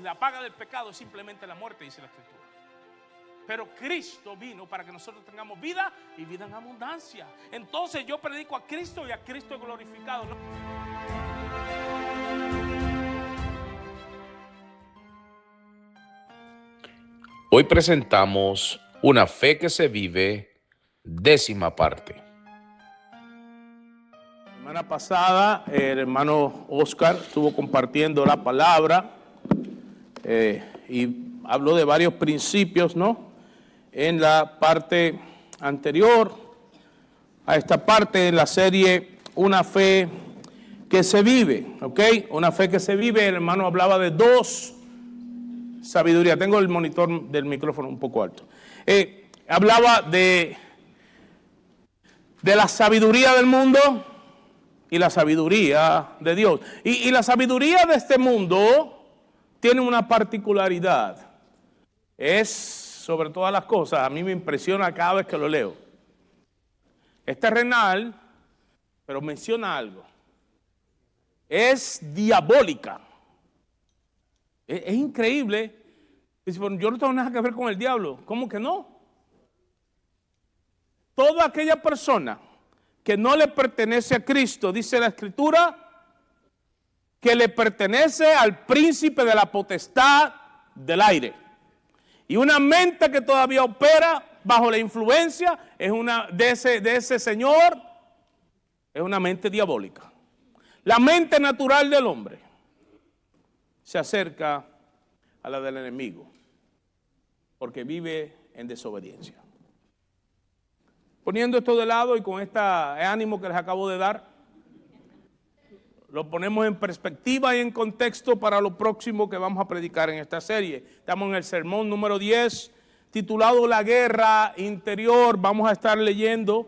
pues la paga del pecado es simplemente la muerte, dice la Escritura. Pero Cristo vino para que nosotros tengamos vida y vida en abundancia. Entonces yo predico a Cristo y a Cristo glorificado, ¿no? Hoy presentamos Una fe que se vive, 10ª parte. La semana pasada el hermano Oscar estuvo compartiendo la palabra y habló de varios principios, ¿no? En la parte anterior a esta parte de la serie Una fe que se vive, ¿ok? Una fe que se vive, el hermano hablaba de dos sabiduría. Tengo el monitor del micrófono un poco alto. Hablaba de la sabiduría del mundo y la sabiduría de Dios. Y la sabiduría de este mundo tiene una particularidad. Es, sobre todas las cosas, a mí me impresiona cada vez que lo leo. Es terrenal, pero menciona algo. Es diabólica. Es increíble. Dice, bueno, yo no tengo nada que ver con el diablo. ¿Cómo que no? Toda aquella persona que no le pertenece a Cristo, dice la Escritura, que le pertenece al príncipe de la potestad del aire. Y una mente que todavía opera bajo la influencia de ese señor es una mente diabólica. La mente natural del hombre se acerca a la del enemigo, porque vive en desobediencia. Poniendo esto de lado y con este ánimo que les acabo de dar, lo ponemos en perspectiva y en contexto para lo próximo que vamos a predicar en esta serie. Estamos en el sermón número 10, titulado La Guerra Interior. Vamos a estar leyendo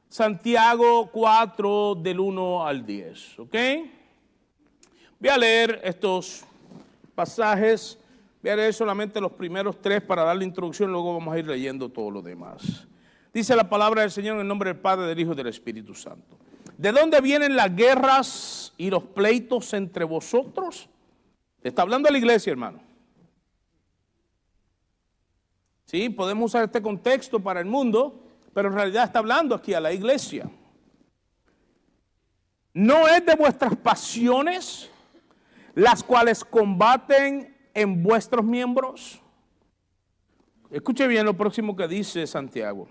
Santiago 4, del 1 al 10, ¿ok? Voy a leer estos pasajes, voy a leer solamente los primeros 3 para dar la introducción, luego vamos a ir leyendo todo lo demás. Dice la palabra del Señor en el nombre del Padre, del Hijo y del Espíritu Santo. ¿De dónde vienen las guerras y los pleitos entre vosotros? Está hablando a la iglesia, hermano. Sí, podemos usar este contexto para el mundo, pero en realidad está hablando aquí a la iglesia. ¿No es de vuestras pasiones las cuales combaten en vuestros miembros? Escuche bien lo próximo que dice Santiago.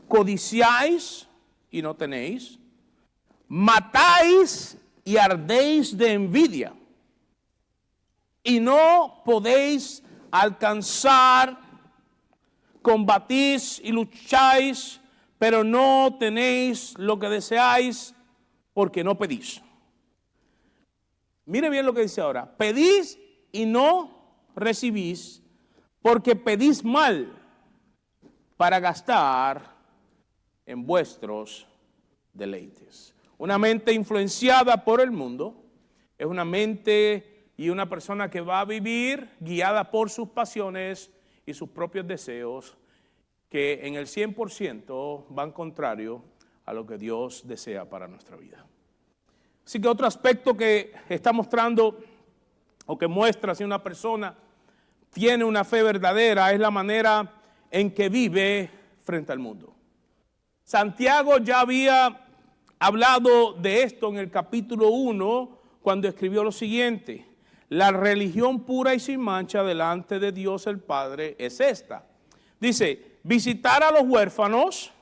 Codiciáis y no tenéis, matáis y ardéis de envidia, y no podéis alcanzar, combatís y lucháis, pero no tenéis lo que deseáis, porque no pedís. Mire bien lo que dice ahora. Pedís y no recibís, porque pedís mal para gastar en vuestros deleites. Una mente influenciada por el mundo es una mente y una persona que va a vivir guiada por sus pasiones y sus propios deseos, que en el 100% van contrario a lo que Dios desea para nuestra vida. Así que otro aspecto que está mostrando o que muestra si una persona tiene una fe verdadera es la manera en que vive frente al mundo. Santiago ya había hablado de esto en el capítulo 1 cuando escribió lo siguiente: la religión pura y sin mancha delante de Dios el Padre es esta. Dice, visitar a los huérfanos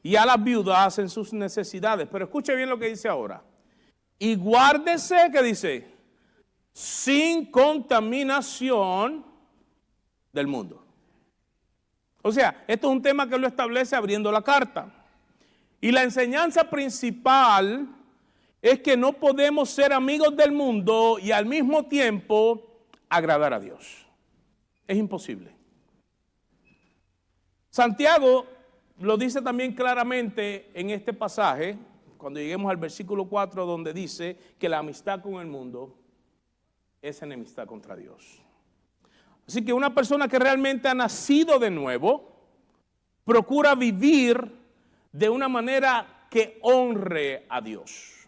y a las viudas en sus necesidades. Pero escuche bien lo que dice ahora. Y guárdese, ¿qué dice? Sin contaminación del mundo. O sea, esto es un tema que lo establece abriendo la carta. Y la enseñanza principal es que no podemos ser amigos del mundo y al mismo tiempo agradar a Dios. Es imposible. Santiago lo dice también claramente en este pasaje, cuando lleguemos al versículo 4, donde dice que la amistad con el mundo es enemistad contra Dios. Así que una persona que realmente ha nacido de nuevo, procura vivir de una manera que honre a Dios.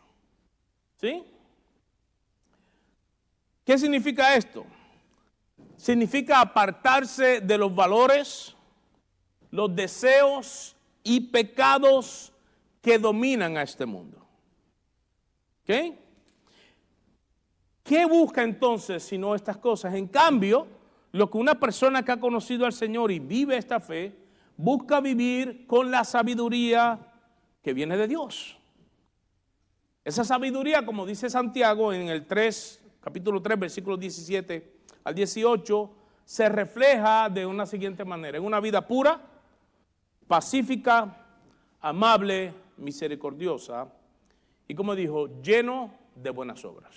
¿Sí? ¿Qué significa esto? significa apartarse de los valores, los deseos y pecados que dominan a este mundo. ¿Ok? ¿Qué busca entonces si no estas cosas? En cambio, lo que una persona que ha conocido al Señor y vive esta fe, busca vivir con la sabiduría que viene de Dios. Esa sabiduría, como dice Santiago en el capítulo 3, versículos 17 al 18, se refleja de una siguiente manera: en una vida pura, pacífica, amable, misericordiosa y, como dijo, lleno de buenas obras.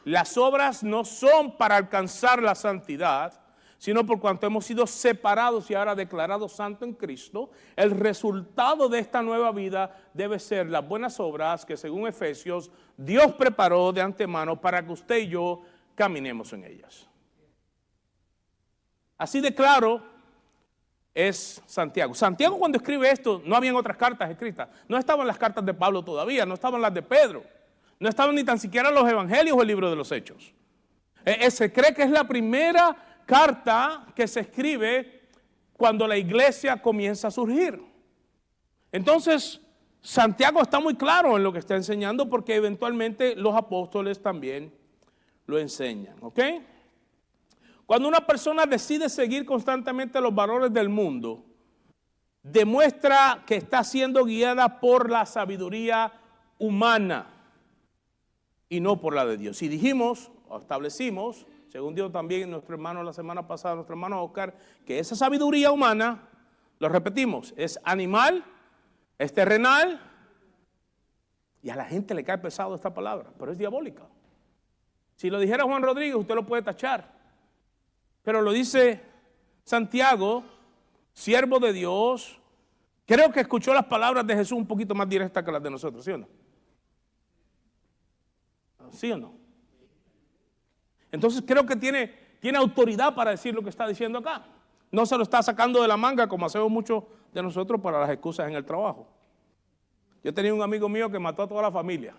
Las obras no son para alcanzar la santidad, sino por cuanto hemos sido separados y ahora declarados santos en Cristo. El resultado de esta nueva vida debe ser las buenas obras que, según Efesios, Dios preparó de antemano para que usted y yo caminemos en ellas. Así de claro es Santiago. Santiago, cuando escribe esto, no habían otras cartas escritas. No estaban las cartas de Pablo todavía, no estaban las de Pedro, no estaban ni tan siquiera los evangelios o el libro de los Hechos. Se cree que es la primera carta que se escribe cuando la iglesia comienza a surgir. Entonces, Santiago está muy claro en lo que está enseñando, porque eventualmente los apóstoles también lo enseñan, ¿ok? Cuando una persona decide seguir constantemente los valores del mundo, demuestra que está siendo guiada por la sabiduría humana y no por la de Dios. Y dijimos, o establecimos, según Dios también nuestro hermano la semana pasada, nuestro hermano Oscar, que esa sabiduría humana, lo repetimos, es animal, es terrenal, y a la gente le cae pesado esta palabra, pero es diabólica. Si lo dijera Juan Rodríguez, usted lo puede tachar. Pero lo dice Santiago, siervo de Dios. Creo que escuchó las palabras de Jesús un poquito más directas que las de nosotros, ¿sí o no? ¿Sí o no? Entonces creo que tiene autoridad para decir lo que está diciendo acá. No se lo está sacando de la manga como hacemos muchos de nosotros para las excusas en el trabajo. Yo tenía un amigo mío que mató a toda la familia.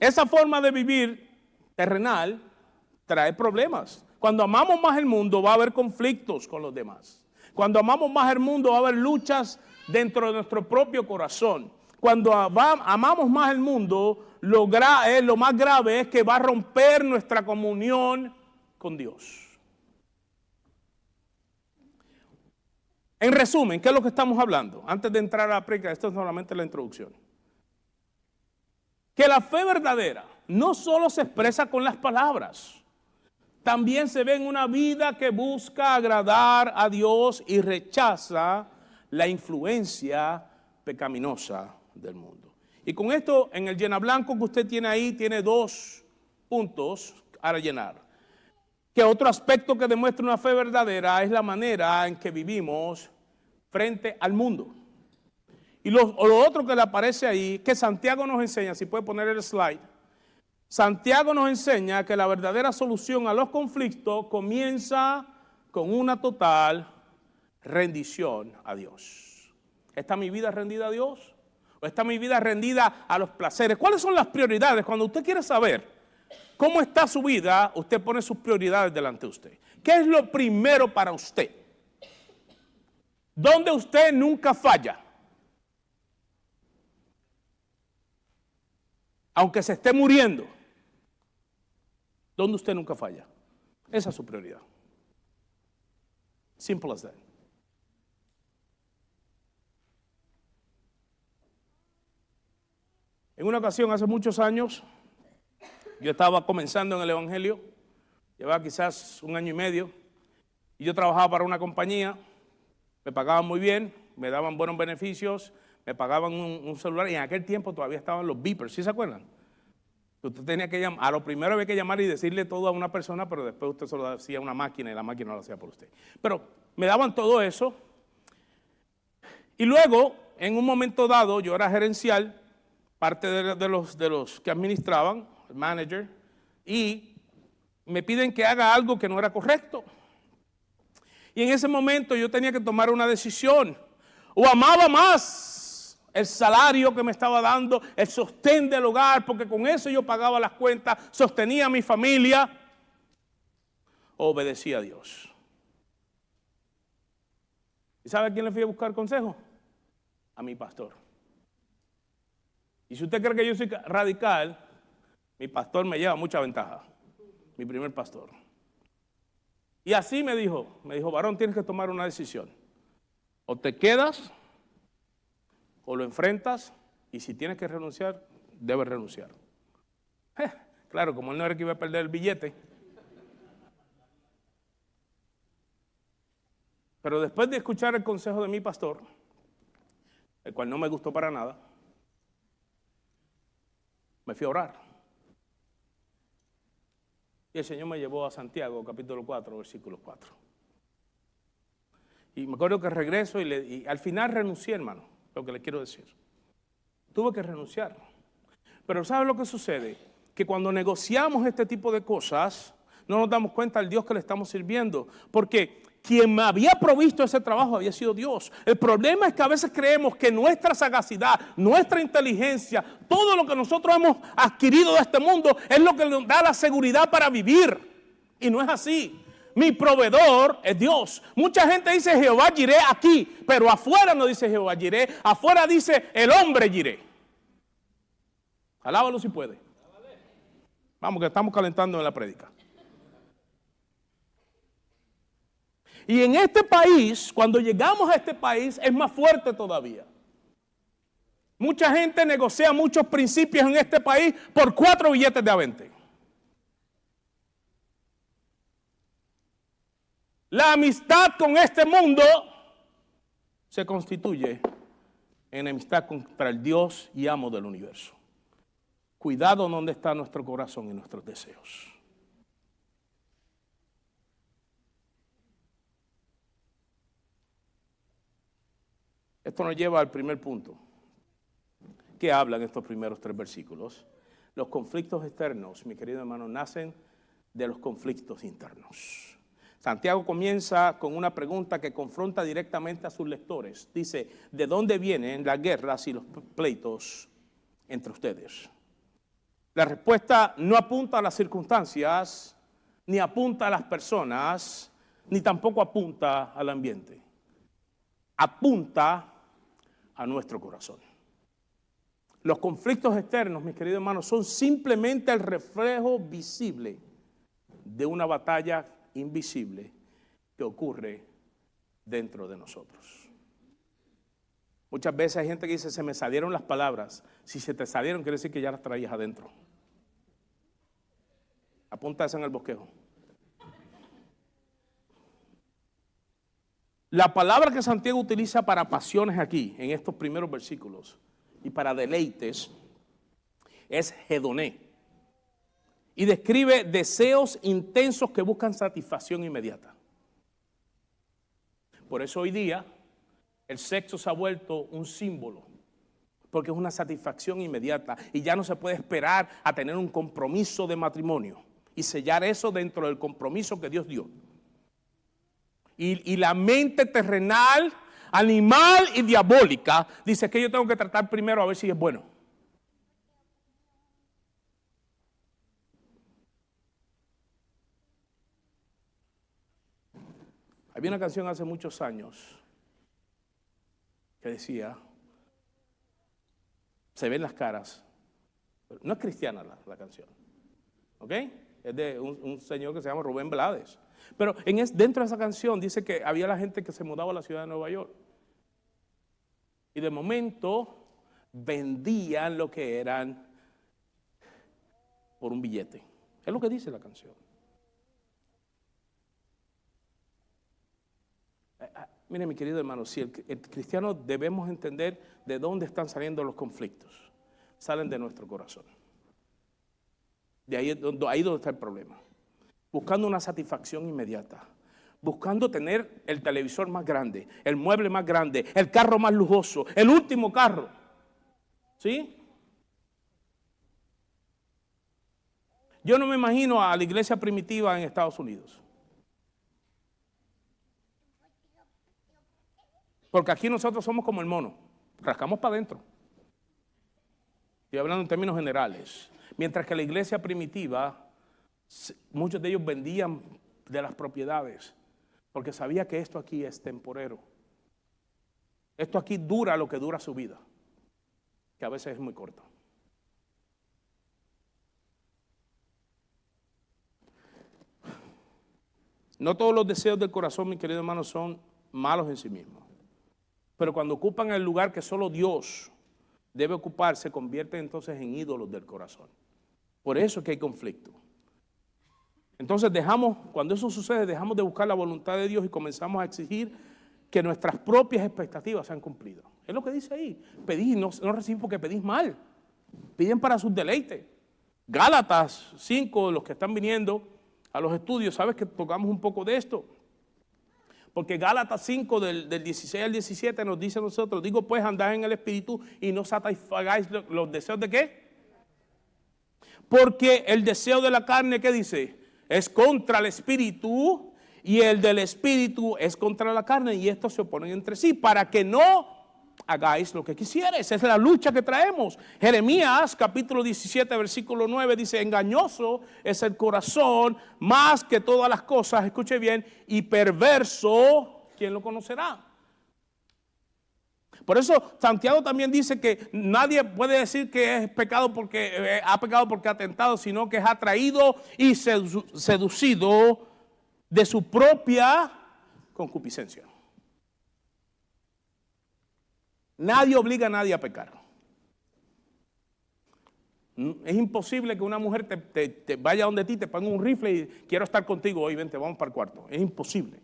Esa forma de vivir terrenal trae problemas. Cuando amamos más el mundo va a haber conflictos con los demás. Cuando amamos más el mundo va a haber luchas dentro de nuestro propio corazón. Cuando amamos más el mundo, lo más grave es que va a romper nuestra comunión con Dios. En resumen, ¿qué es lo que estamos hablando? Antes de entrar a la prédica, esto es solamente la introducción. Que la fe verdadera no solo se expresa con las palabras, también se ve en una vida que busca agradar a Dios y rechaza la influencia pecaminosa del mundo. Y con esto, en el llena blanco que usted tiene ahí, tiene 2 puntos a rellenar. Que otro aspecto que demuestra una fe verdadera es la manera en que vivimos frente al mundo. Y lo otro que le aparece ahí, que Santiago nos enseña, si puede poner el slide, Santiago nos enseña que la verdadera solución a los conflictos comienza con una total rendición a Dios. ¿Está mi vida rendida a Dios? ¿O está mi vida rendida a los placeres? ¿Cuáles son las prioridades? Cuando usted quiere saber cómo está su vida, usted pone sus prioridades delante de usted. ¿Qué es lo primero para usted? ¿Dónde usted nunca falla? Aunque se esté muriendo, ¿dónde usted nunca falla? Esa es su prioridad. Simple as that. En una ocasión, hace muchos años, yo estaba comenzando en el Evangelio, llevaba quizás 1 año y medio, y yo trabajaba para una compañía, me pagaban muy bien, me daban buenos beneficios, me pagaban un celular, y en aquel tiempo todavía estaban los beepers, ¿sí se acuerdan? Usted tenía que llamar, a lo primero había que llamar y decirle todo a una persona, pero después usted se lo hacía a una máquina y la máquina lo hacía por usted. Pero me daban todo eso, y luego, en un momento dado, yo era gerencial, parte de los que administraban, el manager, y me piden que haga algo que no era correcto. Y en ese momento yo tenía que tomar una decisión. O amaba más el salario que me estaba dando, el sostén del hogar, porque con eso yo pagaba las cuentas, sostenía a mi familia, obedecía a Dios. ¿Y sabe a quién le fui a buscar consejo? A mi pastor. Y si usted cree que yo soy radical, mi pastor me lleva mucha ventaja, mi primer pastor. Y así me dijo, varón, tienes que tomar una decisión. O te quedas, o lo enfrentas, y si tienes que renunciar, debes renunciar. Claro, como él no era que iba a perder el billete. Pero después de escuchar el consejo de mi pastor, el cual no me gustó para nada, me fui a orar. Y el Señor me llevó a Santiago, capítulo 4, versículo 4. Y me acuerdo que regreso y al final renuncié, hermano, lo que le quiero decir. Tuve que renunciar. Pero ¿sabe lo que sucede? Que cuando negociamos este tipo de cosas, no nos damos cuenta del Dios que le estamos sirviendo. Porque quien me había provisto ese trabajo había sido Dios. El problema es que a veces creemos que nuestra sagacidad, nuestra inteligencia, todo lo que nosotros hemos adquirido de este mundo es lo que nos da la seguridad para vivir. Y no es así. Mi proveedor es Dios. Mucha gente dice Jehová Jireh aquí, pero afuera no dice Jehová Jireh, afuera dice el hombre Jireh. Alábalo si puede. Vamos, que estamos calentando en la prédica. Y en este país, cuando llegamos a este país, es más fuerte todavía. Mucha gente negocia muchos principios en este país por 4 billetes de a 20. La amistad con este mundo se constituye en enemistad contra el Dios y amo del universo. Cuidado donde está nuestro corazón y nuestros deseos. Esto nos lleva al primer punto. ¿Qué hablan estos primeros 3 versículos? Los conflictos externos, mi querido hermano, nacen de los conflictos internos. Santiago comienza con una pregunta que confronta directamente a sus lectores. Dice, ¿de dónde vienen las guerras y los pleitos entre ustedes? La respuesta no apunta a las circunstancias, ni apunta a las personas, ni tampoco apunta al ambiente. Apunta a nuestro corazón. Los conflictos externos, mis queridos hermanos, son simplemente el reflejo visible de una batalla invisible que ocurre dentro de nosotros. Muchas veces hay gente que dice, se me salieron las palabras. Si se te salieron, quiere decir que ya las traías adentro. Apunta eso en el bosquejo. La palabra que Santiago utiliza para pasiones aquí, en estos primeros versículos, y para deleites, es hedoné. Y describe deseos intensos que buscan satisfacción inmediata. Por eso hoy día el sexo se ha vuelto un símbolo, porque es una satisfacción inmediata y ya no se puede esperar a tener un compromiso de matrimonio y sellar eso dentro del compromiso que Dios dio. Y la mente terrenal, animal y diabólica dice que yo tengo que tratar primero a ver si es bueno. Había una canción hace muchos años que decía, se ven las caras. No es cristiana la canción, ¿ok? Es de un señor que se llama Rubén Blades. Pero dentro de esa canción dice que había la gente que se mudaba a la ciudad de Nueva York. Y de momento vendían lo que eran por un billete. Es lo que dice la canción. Mire, mi querido hermano, si el cristiano debemos entender de dónde están saliendo los conflictos. Salen de nuestro corazón. De ahí donde está el problema. Buscando una satisfacción inmediata. Buscando tener el televisor más grande, el mueble más grande, el carro más lujoso, el último carro. ¿Sí? Yo no me imagino a la iglesia primitiva en Estados Unidos. Porque aquí nosotros somos como el mono. rascamos para adentro. Estoy hablando en términos generales. Mientras que la iglesia primitiva, muchos de ellos vendían de las propiedades, porque sabía que esto aquí es temporero. Esto aquí dura lo que dura su vida, que a veces es muy corta. No todos los deseos del corazón, mis queridos hermanos, son malos en sí mismos. Pero cuando ocupan el lugar que solo Dios debe ocupar, se convierten entonces en ídolos del corazón. Por eso es que hay conflicto. Entonces cuando eso sucede, dejamos de buscar la voluntad de Dios y comenzamos a exigir que nuestras propias expectativas sean cumplidas. Es lo que dice ahí. Pedís y no recibís porque pedís mal. Piden para sus deleites. Gálatas 5, los que están viniendo a los estudios, sabes que tocamos un poco de esto. Porque Gálatas 5 del 16 al 17 nos dice a nosotros, digo pues andad en el Espíritu y no satisfagáis los deseos de ¿qué? Porque el deseo de la carne, ¿qué dice? Es contra el Espíritu y el del Espíritu es contra la carne y estos se oponen entre sí para que no hagáis lo que quisierais. Esa es la lucha que traemos. Jeremías capítulo 17 versículo 9 dice, engañoso es el corazón más que todas las cosas, escuche bien, y perverso, ¿quién lo conocerá? Por eso Santiago también dice que nadie puede decir que es pecado porque ha pecado porque ha tentado, sino que es atraído y seducido de su propia concupiscencia. Nadie obliga a nadie a pecar. Es imposible que una mujer te vaya donde ti, te ponga un rifle y quiero estar contigo hoy, vente, vamos para el cuarto. Es imposible.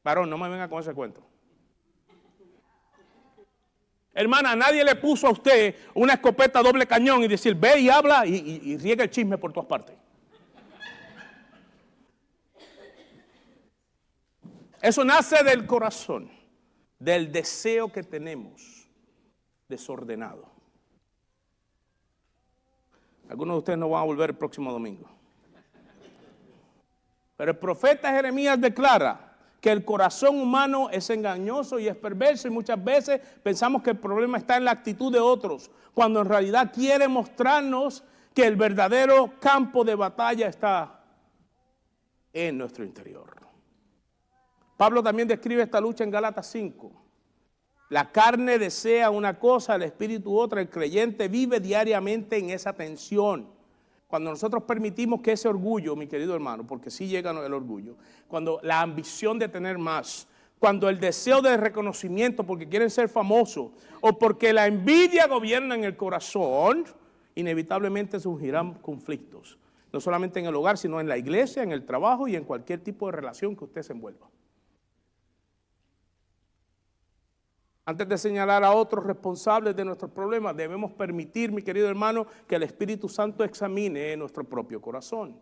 Varón, no me venga con ese cuento. Hermana, nadie le puso a usted una escopeta doble cañón y decir, ve y habla y riega el chisme por todas partes. Eso nace del corazón, del deseo que tenemos desordenado. Algunos de ustedes no van a volver el próximo domingo. Pero el profeta Jeremías declara que el corazón humano es engañoso y es perverso y muchas veces pensamos que el problema está en la actitud de otros, cuando en realidad quiere mostrarnos que el verdadero campo de batalla está en nuestro interior. Pablo también describe esta lucha en Gálatas 5. La carne desea una cosa, el espíritu otra. El creyente vive diariamente en esa tensión. Cuando nosotros permitimos que ese orgullo, mi querido hermano, porque sí llega el orgullo, cuando la ambición de tener más, cuando el deseo de reconocimiento porque quieren ser famosos o porque la envidia gobierna en el corazón, inevitablemente surgirán conflictos. No solamente en el hogar, sino en la iglesia, en el trabajo y en cualquier tipo de relación que usted se envuelva. Antes de señalar a otros responsables de nuestros problemas, debemos permitir, mi querido hermano, que el Espíritu Santo examine nuestro propio corazón.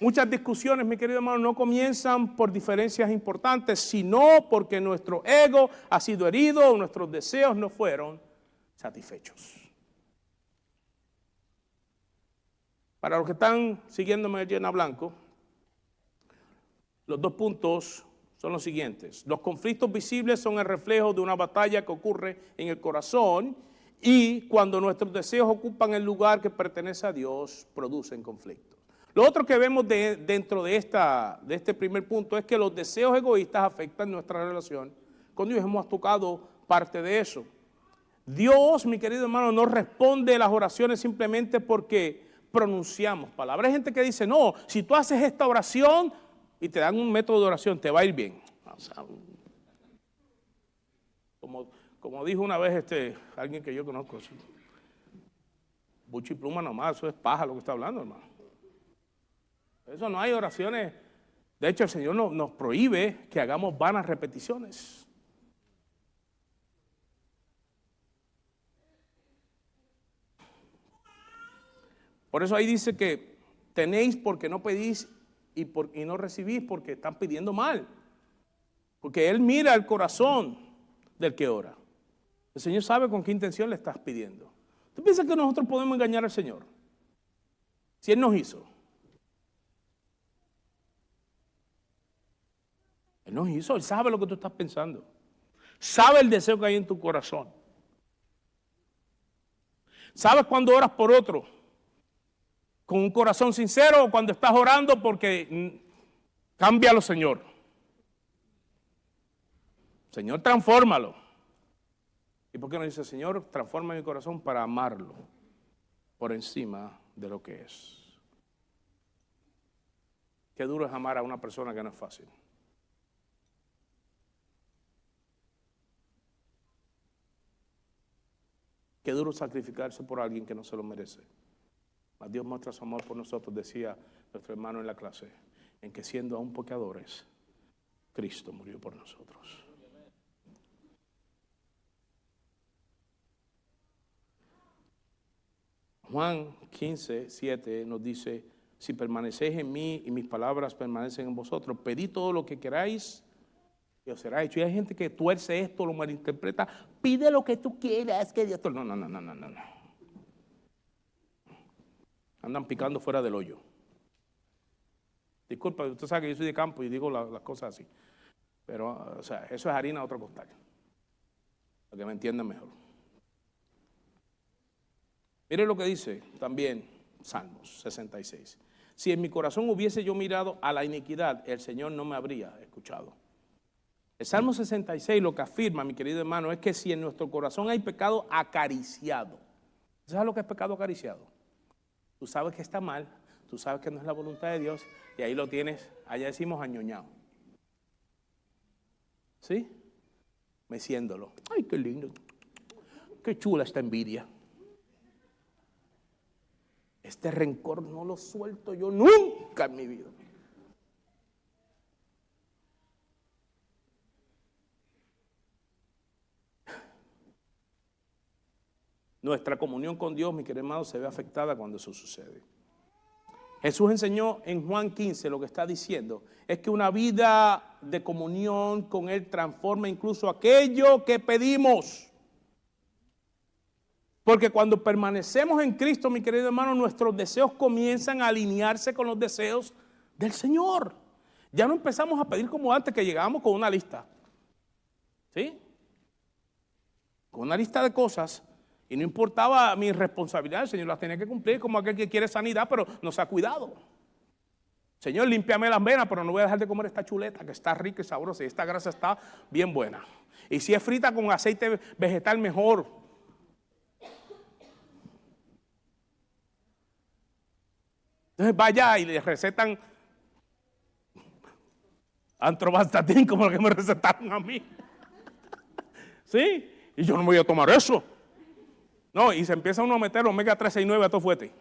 Muchas discusiones, mi querido hermano, no comienzan por diferencias importantes, sino porque nuestro ego ha sido herido o nuestros deseos no fueron satisfechos. Para los que están siguiéndome allí en blanco, los 2 puntos son los siguientes. Los conflictos visibles son el reflejo de una batalla que ocurre en el corazón y cuando nuestros deseos ocupan el lugar que pertenece a Dios, producen conflictos. Lo otro que vemos dentro de este primer punto es que los deseos egoístas afectan nuestra relación con Dios. Hemos tocado parte de eso. Dios, mi querido hermano, no responde las oraciones simplemente porque pronunciamos palabras. Hay gente que dice, no, si tú haces esta oración y te dan un método de oración, te va a ir bien. O sea, como dijo una vez alguien que yo conozco, bucho y pluma nomás, eso es paja lo que está hablando, hermano. Eso no hay oraciones. De hecho, el Señor nos prohíbe que hagamos vanas repeticiones. Por eso ahí dice que tenéis porque no pedís y no recibís porque están pidiendo mal. Porque Él mira el corazón del que ora. El Señor sabe con qué intención le estás pidiendo. ¿Tú piensas que nosotros podemos engañar al Señor? Si Él nos hizo. Él nos hizo, Él sabe lo que tú estás pensando. Sabe el deseo que hay en tu corazón. ¿Sabes cuando oras por otro? Con un corazón sincero o cuando estás orando porque cámbialo, Señor. Señor, transfórmalo. ¿Y por qué no dice, Señor, transforma mi corazón para amarlo por encima de lo que es? Qué duro es amar a una persona que no es fácil. Qué duro sacrificarse por alguien que no se lo merece. Mas Dios muestra su amor por nosotros, decía nuestro hermano en la clase, en que siendo aún pecadores, Cristo murió por nosotros. Juan 15, 7 nos dice, si permanecéis en mí y mis palabras permanecen en vosotros, pedid todo lo que queráis y os será hecho. Y hay gente que tuerce esto, lo malinterpreta, pide lo que tú quieras, que Dios... No. Andan picando fuera del hoyo. Disculpa, usted sabe que yo soy de campo y digo las cosas así. Pero, o sea, eso es harina a otro costal. Para que me entiendan mejor. Mire lo que dice también Salmos 66. Si en mi corazón hubiese yo mirado a la iniquidad, el Señor no me habría escuchado. El Salmo 66 lo que afirma, mi querido hermano, es que si en nuestro corazón hay pecado acariciado. ¿Sabes lo que es pecado acariciado? Tú sabes que está mal, tú sabes que no es la voluntad de Dios y ahí lo tienes, allá decimos añoñado. ¿Sí? Meciéndolo. Ay, qué lindo. Qué chula esta envidia. Este rencor no lo suelto yo nunca en mi vida. Nuestra comunión con Dios, mi querido hermano, se ve afectada cuando eso sucede. Jesús enseñó en Juan 15, lo que está diciendo, es que una vida de comunión con Él transforma incluso aquello que pedimos. Porque cuando permanecemos en Cristo, mi querido hermano, nuestros deseos comienzan a alinearse con los deseos del Señor. Ya no empezamos a pedir como antes, que llegábamos con una lista. ¿Sí? Con una lista de cosas. Y no importaba mi responsabilidad, el Señor las tenía que cumplir como aquel que quiere sanidad, pero no se ha cuidado. Señor, límpiame las venas, pero no voy a dejar de comer esta chuleta que está rica y sabrosa y esta grasa está bien buena. Y si es frita con aceite vegetal, mejor. Entonces vaya y le recetan Atorvastatin como lo que me recetaron a mí. ¿Sí? Y yo no me voy a tomar eso. No, y se empieza uno a meter omega 3, 6, 9 a todo fuerte.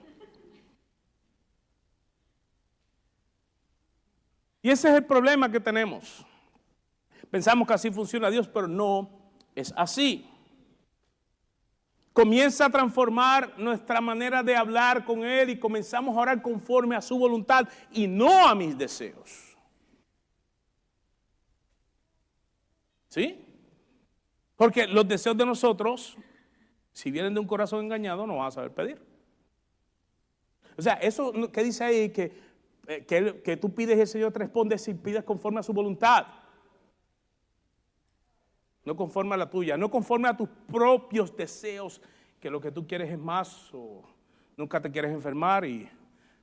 Y ese es el problema que tenemos. Pensamos que así funciona Dios, pero no es así. Comienza a transformar nuestra manera de hablar con Él y comenzamos a orar conforme a su voluntad y no a mis deseos. ¿Sí? Porque los deseos de nosotros, si vienen de un corazón engañado, no van a saber pedir. O sea, eso que dice ahí, que tú pides y el Señor te responde si pides conforme a su voluntad. No conforme a la tuya, no conforme a tus propios deseos, que lo que tú quieres es más o nunca te quieres enfermar y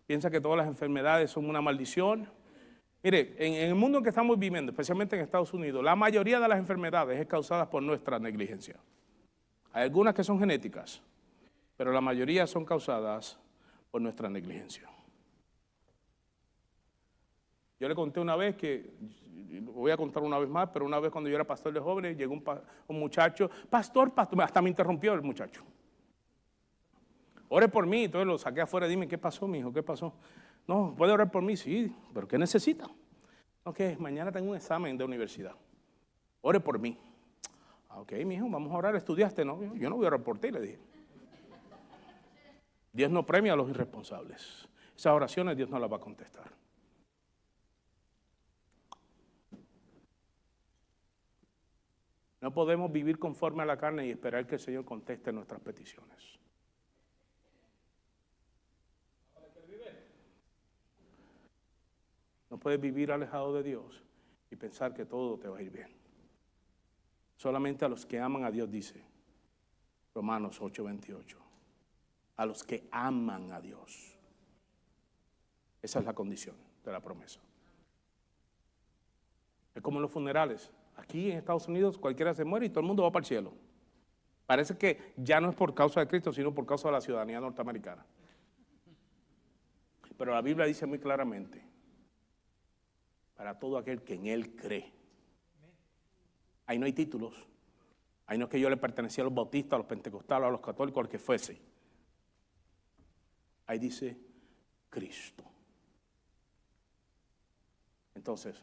piensas que todas las enfermedades son una maldición. Mire, en el mundo en que estamos viviendo, especialmente en Estados Unidos, la mayoría de las enfermedades es causada por nuestra negligencia. Hay algunas que son genéticas, pero la mayoría son causadas por nuestra negligencia. Yo le conté una vez que, voy a contar una vez más, pero una vez cuando yo era pastor de jóvenes, llegó un muchacho, pastor, hasta me interrumpió el muchacho. Ore por mí, entonces lo saqué afuera, dime, ¿qué pasó, mi hijo? ¿Qué pasó? No, ¿puede orar por mí? Sí, pero ¿qué necesita? Ok, mañana tengo un examen de universidad. Ore por mí. Ok, mi hijo, vamos a orar, ¿estudiaste? No, yo no voy a orar por ti, le dije. Dios no premia a los irresponsables. Esas oraciones Dios no las va a contestar. No podemos vivir conforme a la carne y esperar que el Señor conteste nuestras peticiones. No puedes vivir alejado de Dios y pensar que todo te va a ir bien. Solamente a los que aman a Dios, dice Romanos 8:28. A los que aman a Dios. Esa es la condición de la promesa. Es como en los funerales. Aquí en Estados Unidos cualquiera se muere y todo el mundo va para el cielo. Parece que ya no es por causa de Cristo, sino por causa de la ciudadanía norteamericana. Pero la Biblia dice muy claramente, para todo aquel que en Él cree. Ahí no hay títulos. Ahí no es que yo le pertenecía a los bautistas, a los pentecostales, a los católicos, al que fuese. Ahí dice Cristo. Entonces,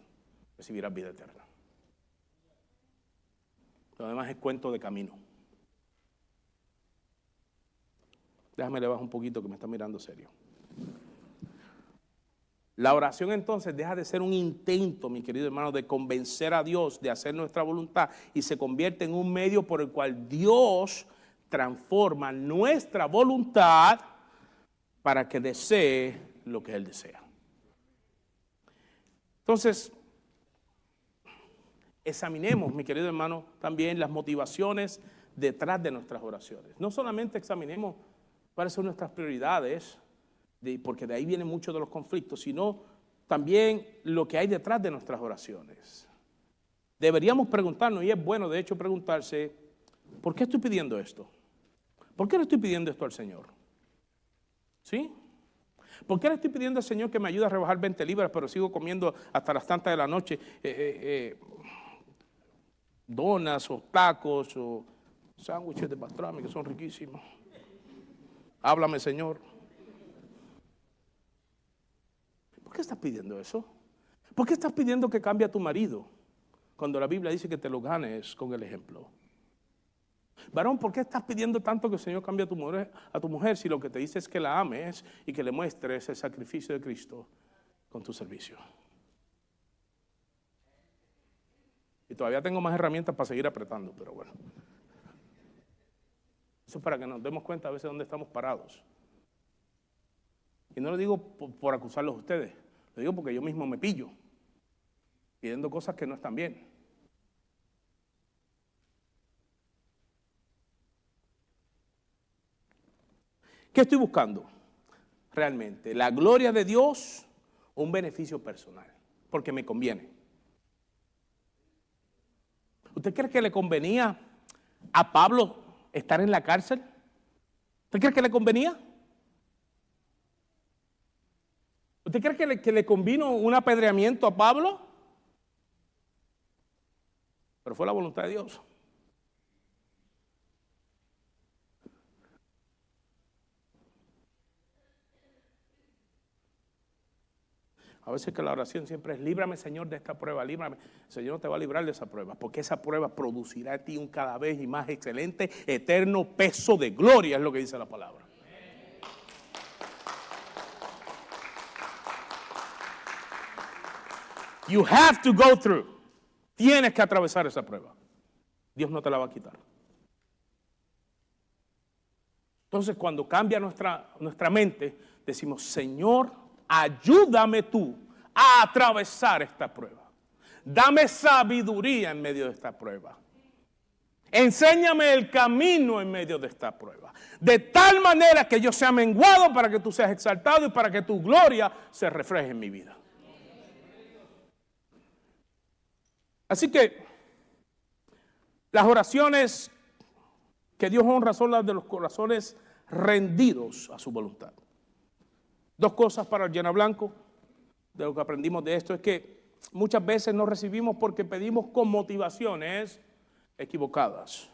recibirás vida eterna. Lo demás es cuento de camino. Déjame le bajo un poquito que me está mirando serio. La oración entonces deja de ser un intento, mi querido hermano, de convencer a Dios de hacer nuestra voluntad y se convierte en un medio por el cual Dios transforma nuestra voluntad para que desee lo que Él desea. Entonces, examinemos, mi querido hermano, también las motivaciones detrás de nuestras oraciones. No solamente examinemos cuáles son nuestras prioridades, porque de ahí vienen muchos de los conflictos, sino también lo que hay detrás de nuestras oraciones. Deberíamos preguntarnos, y es bueno de hecho preguntarse, ¿por qué estoy pidiendo esto? ¿Por qué le estoy pidiendo esto al Señor? ¿Sí? ¿Por qué le estoy pidiendo al Señor que me ayude a rebajar 20 libras, pero sigo comiendo hasta las tantas de la noche donas o tacos o sándwiches de pastrami que son riquísimos? Háblame, Señor. ¿Por qué estás pidiendo eso? ¿Por qué estás pidiendo que cambie a tu marido cuando la Biblia dice que te lo ganes con el ejemplo? Varón, ¿por qué estás pidiendo tanto que el Señor cambie a tu mujer si lo que te dice es que la ames y que le muestres el sacrificio de Cristo con tu servicio? Y todavía tengo más herramientas para seguir apretando, pero bueno. Eso es para que nos demos cuenta a veces de dónde estamos parados. Y no lo digo por acusarlos a ustedes, lo digo porque yo mismo me pillo pidiendo cosas que no están bien. ¿Qué estoy buscando realmente? ¿La gloria de Dios o un beneficio personal? Porque me conviene. ¿Usted cree que le convenía a Pablo estar en la cárcel? ¿Usted cree que le convenía? ¿Usted cree que le convino un apedreamiento a Pablo? Pero fue la voluntad de Dios. A veces que la oración siempre es, líbrame, Señor, de esta prueba, líbrame. El Señor no te va a librar de esa prueba, porque esa prueba producirá en ti un cada vez y más excelente, eterno peso de gloria, es lo que dice la palabra. You have to go through. Tienes que atravesar esa prueba. Dios no te la va a quitar. Entonces, cuando cambia nuestra mente, decimos, Señor, ayúdame tú a atravesar esta prueba. Dame sabiduría en medio de esta prueba. Enséñame el camino en medio de esta prueba. De tal manera que yo sea menguado para que tú seas exaltado y para que tu gloria se refleje en mi vida. Así que las oraciones que Dios honra son las de los corazones rendidos a su voluntad. Dos cosas para el llena blanco de lo que aprendimos de esto es que muchas veces no recibimos porque pedimos con motivaciones equivocadas.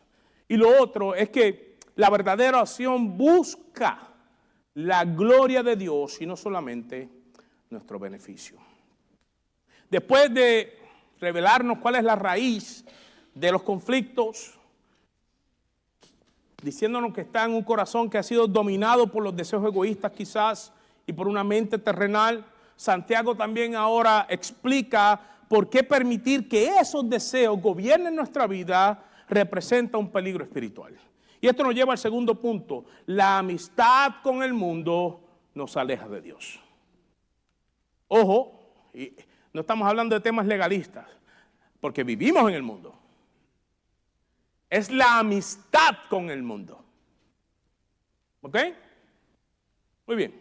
Y lo otro es que la verdadera oración busca la gloria de Dios y no solamente nuestro beneficio. Después de revelarnos cuál es la raíz de los conflictos, diciéndonos que está en un corazón que ha sido dominado por los deseos egoístas quizás y por una mente terrenal, Santiago también ahora explica por qué permitir que esos deseos gobiernen nuestra vida representa un peligro espiritual. Y esto nos lleva al segundo punto. La amistad con el mundo nos aleja de Dios. Ojo, no estamos hablando de temas legalistas. porque vivimos en el mundo. Es la amistad con el mundo. ¿Ok? Muy bien.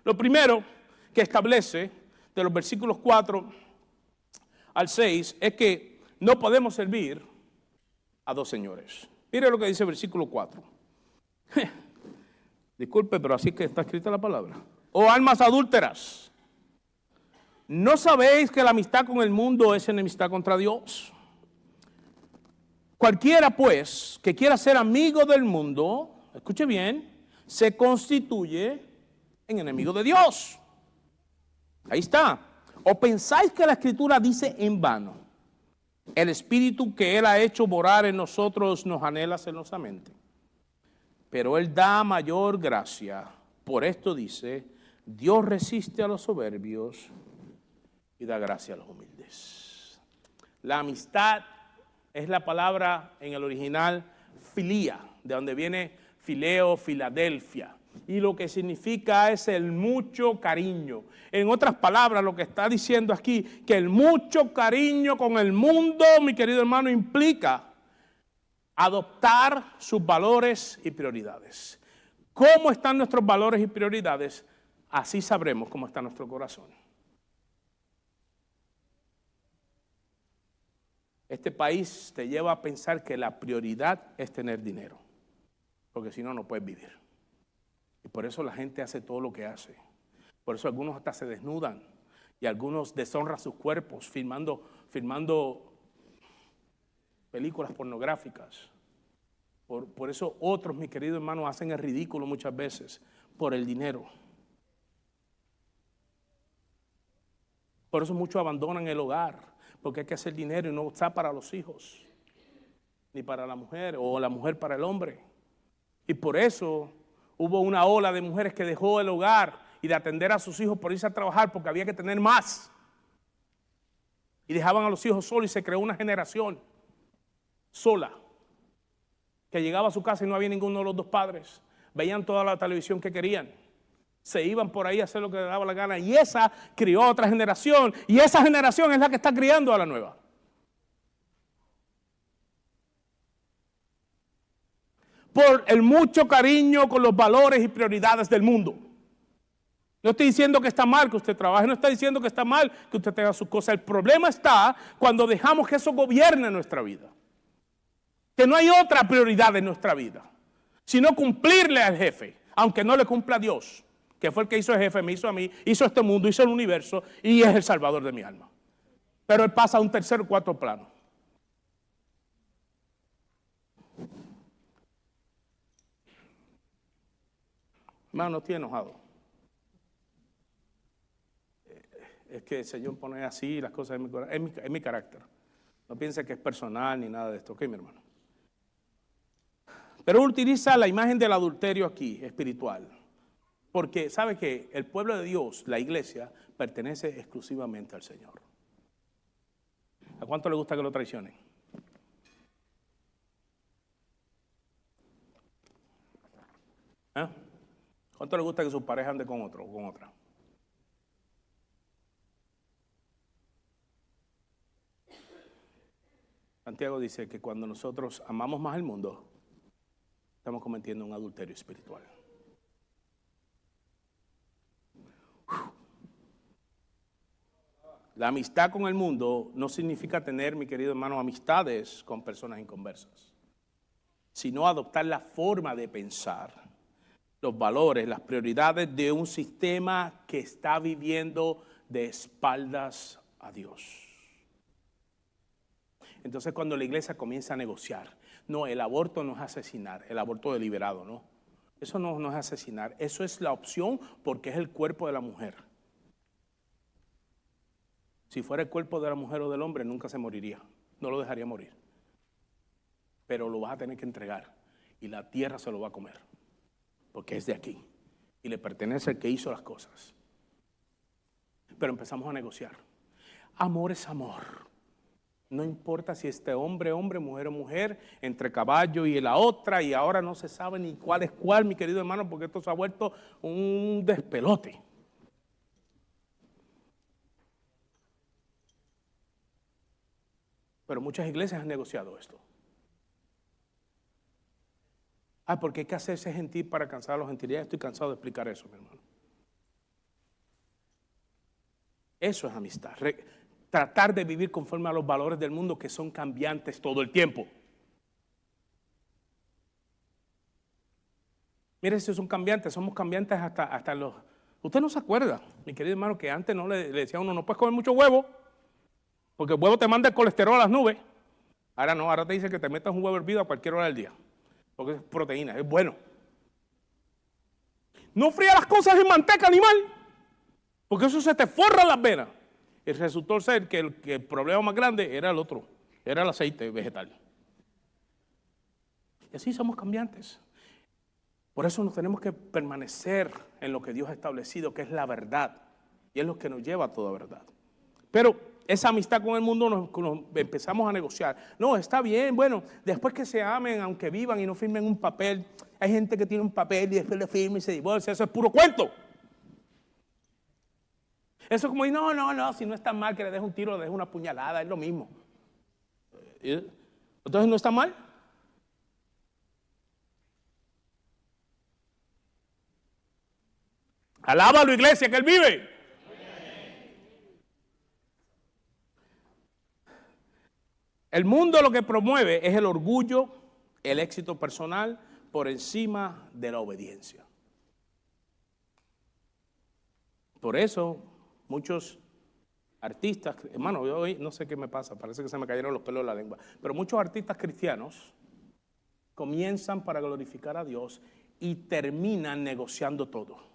Lo primero que establece de los versículos 4 al 6 es que no podemos servir a dos señores. Mire lo que dice el versículo 4. Disculpe, pero así que está escrita la palabra. Oh almas adúlteras, ¿no sabéis que la amistad con el mundo es enemistad contra Dios? Cualquiera, pues, que quiera ser amigo del mundo, escuche bien, se constituye en enemigo de Dios. Ahí está. ¿O pensáis que la Escritura dice en vano? El Espíritu que Él ha hecho morar en nosotros nos anhela celosamente. Pero Él da mayor gracia. Por esto dice, Dios resiste a los soberbios y da gracia a los humildes. La amistad es la palabra en el original filía, de donde viene fileo, Filadelfia. Y lo que significa es el mucho cariño. En otras palabras, lo que está diciendo aquí, que el mucho cariño con el mundo, mi querido hermano, implica adoptar sus valores y prioridades. ¿Cómo están nuestros valores y prioridades? Así sabremos cómo está nuestro corazón. Este país te lleva a pensar que la prioridad es tener dinero, porque si no, no puedes vivir. Y por eso la gente hace todo lo que hace. Por eso algunos hasta se desnudan y algunos deshonran sus cuerpos filmando películas pornográficas. Por eso otros, mis queridos hermanos, hacen el ridículo muchas veces por el dinero. Por eso muchos abandonan el hogar, porque hay que hacer dinero y no está para los hijos, ni para la mujer, o la mujer para el hombre. Y por eso hubo una ola de mujeres que dejó el hogar y de atender a sus hijos por irse a trabajar, porque había que tener más. Y dejaban a los hijos solos y se creó una generación sola, que llegaba a su casa y no había ninguno de los dos padres. Veían toda la televisión que querían. Se iban por ahí a hacer lo que les daba la gana. Y esa crió a otra generación. Y esa generación es la que está criando a la nueva. Por el mucho cariño con los valores y prioridades del mundo. No estoy diciendo que está mal que usted trabaje, no estoy diciendo que está mal que usted tenga sus cosas. El problema está cuando dejamos que eso gobierne nuestra vida. Que no hay otra prioridad en nuestra vida, sino cumplirle al jefe, aunque no le cumpla a Dios, que fue el que hizo el jefe, me hizo a mí, hizo este mundo, hizo el universo y es el salvador de mi alma. Pero él pasa a un tercer o cuarto plano. Hermano, no estoy enojado. Es que el Señor pone así las cosas en mi corazón, es mi carácter. No piense que es personal ni nada de esto, ¿ok, mi hermano? Pero utiliza la imagen del adulterio aquí, espiritual. Porque sabe que el pueblo de Dios, la iglesia, pertenece exclusivamente al Señor. ¿A cuánto le gusta que lo traicionen? ¿Eh? ¿Cuánto le gusta que sus parejas anden con otro o con otra? Santiago dice que cuando nosotros amamos más al mundo, estamos cometiendo un adulterio espiritual. La amistad con el mundo no significa tener, mi querido hermano, amistades con personas inconversas, sino adoptar la forma de pensar, los valores, las prioridades de un sistema que está viviendo de espaldas a Dios. Entonces cuando la iglesia comienza a negociar, no, el aborto no es asesinar, el aborto deliberado, no. Eso no es asesinar, eso es la opción porque es el cuerpo de la mujer. Si fuera el cuerpo de la mujer o del hombre, nunca se moriría, no lo dejaría morir. Pero lo vas a tener que entregar y la tierra se lo va a comer, porque es de aquí y le pertenece al que hizo las cosas. Pero empezamos a negociar. Amor es amor. No importa si este hombre, mujer o mujer, entre caballo y la otra, y ahora no se sabe ni cuál es cuál, mi querido hermano, porque esto se ha vuelto un despelote. Pero muchas iglesias han negociado esto. Porque hay que hacerse gentil para alcanzar a los gentiles. Ya estoy cansado de explicar eso, mi hermano. Eso es amistad. Tratar de vivir conforme a los valores del mundo que son cambiantes todo el tiempo. Mire, si son cambiantes, somos cambiantes hasta los... Usted no se acuerda, mi querido hermano, que antes no le decía a uno, no puedes comer mucho huevo, porque el huevo te manda el colesterol a las nubes. Ahora no, ahora te dice que te metas un huevo hervido a cualquier hora del día, porque es proteína, es bueno. No fría las cosas en manteca animal, porque eso se te forra las venas. Y resultó ser que el problema más grande era el otro, era el aceite vegetal. Y así somos cambiantes. Por eso nos tenemos que permanecer en lo que Dios ha establecido, que es la verdad. Y es lo que nos lleva a toda verdad. Pero esa amistad con el mundo nos empezamos a negociar. No, está bien, bueno, después que se amen, aunque vivan y no firmen un papel. Hay gente que tiene un papel y después le firma y se divorcia. Eso es puro cuento. Eso es como, no, si no está mal que le deje un tiro, le deje una puñalada, es lo mismo. Entonces, ¿no está mal? Alábalo, iglesia, que Él vive. El mundo lo que promueve es el orgullo, el éxito personal por encima de la obediencia. Por eso, muchos artistas, hermano, yo hoy no sé qué me pasa, parece que se me cayeron los pelos de la lengua, pero muchos artistas cristianos comienzan para glorificar a Dios y terminan negociando todo.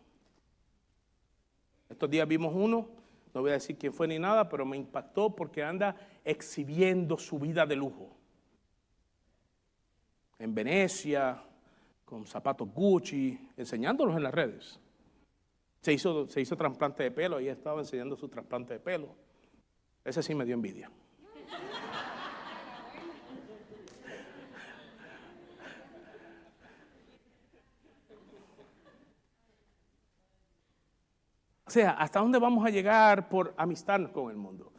Estos días vimos uno, no voy a decir quién fue ni nada, pero me impactó porque anda exhibiendo su vida de lujo. En Venecia, con zapatos Gucci, enseñándolos en las redes. Se hizo trasplante de pelo y estaba enseñando su trasplante de pelo. Ese sí me dio envidia. O sea, ¿hasta dónde vamos a llegar por amistarnos con el mundo?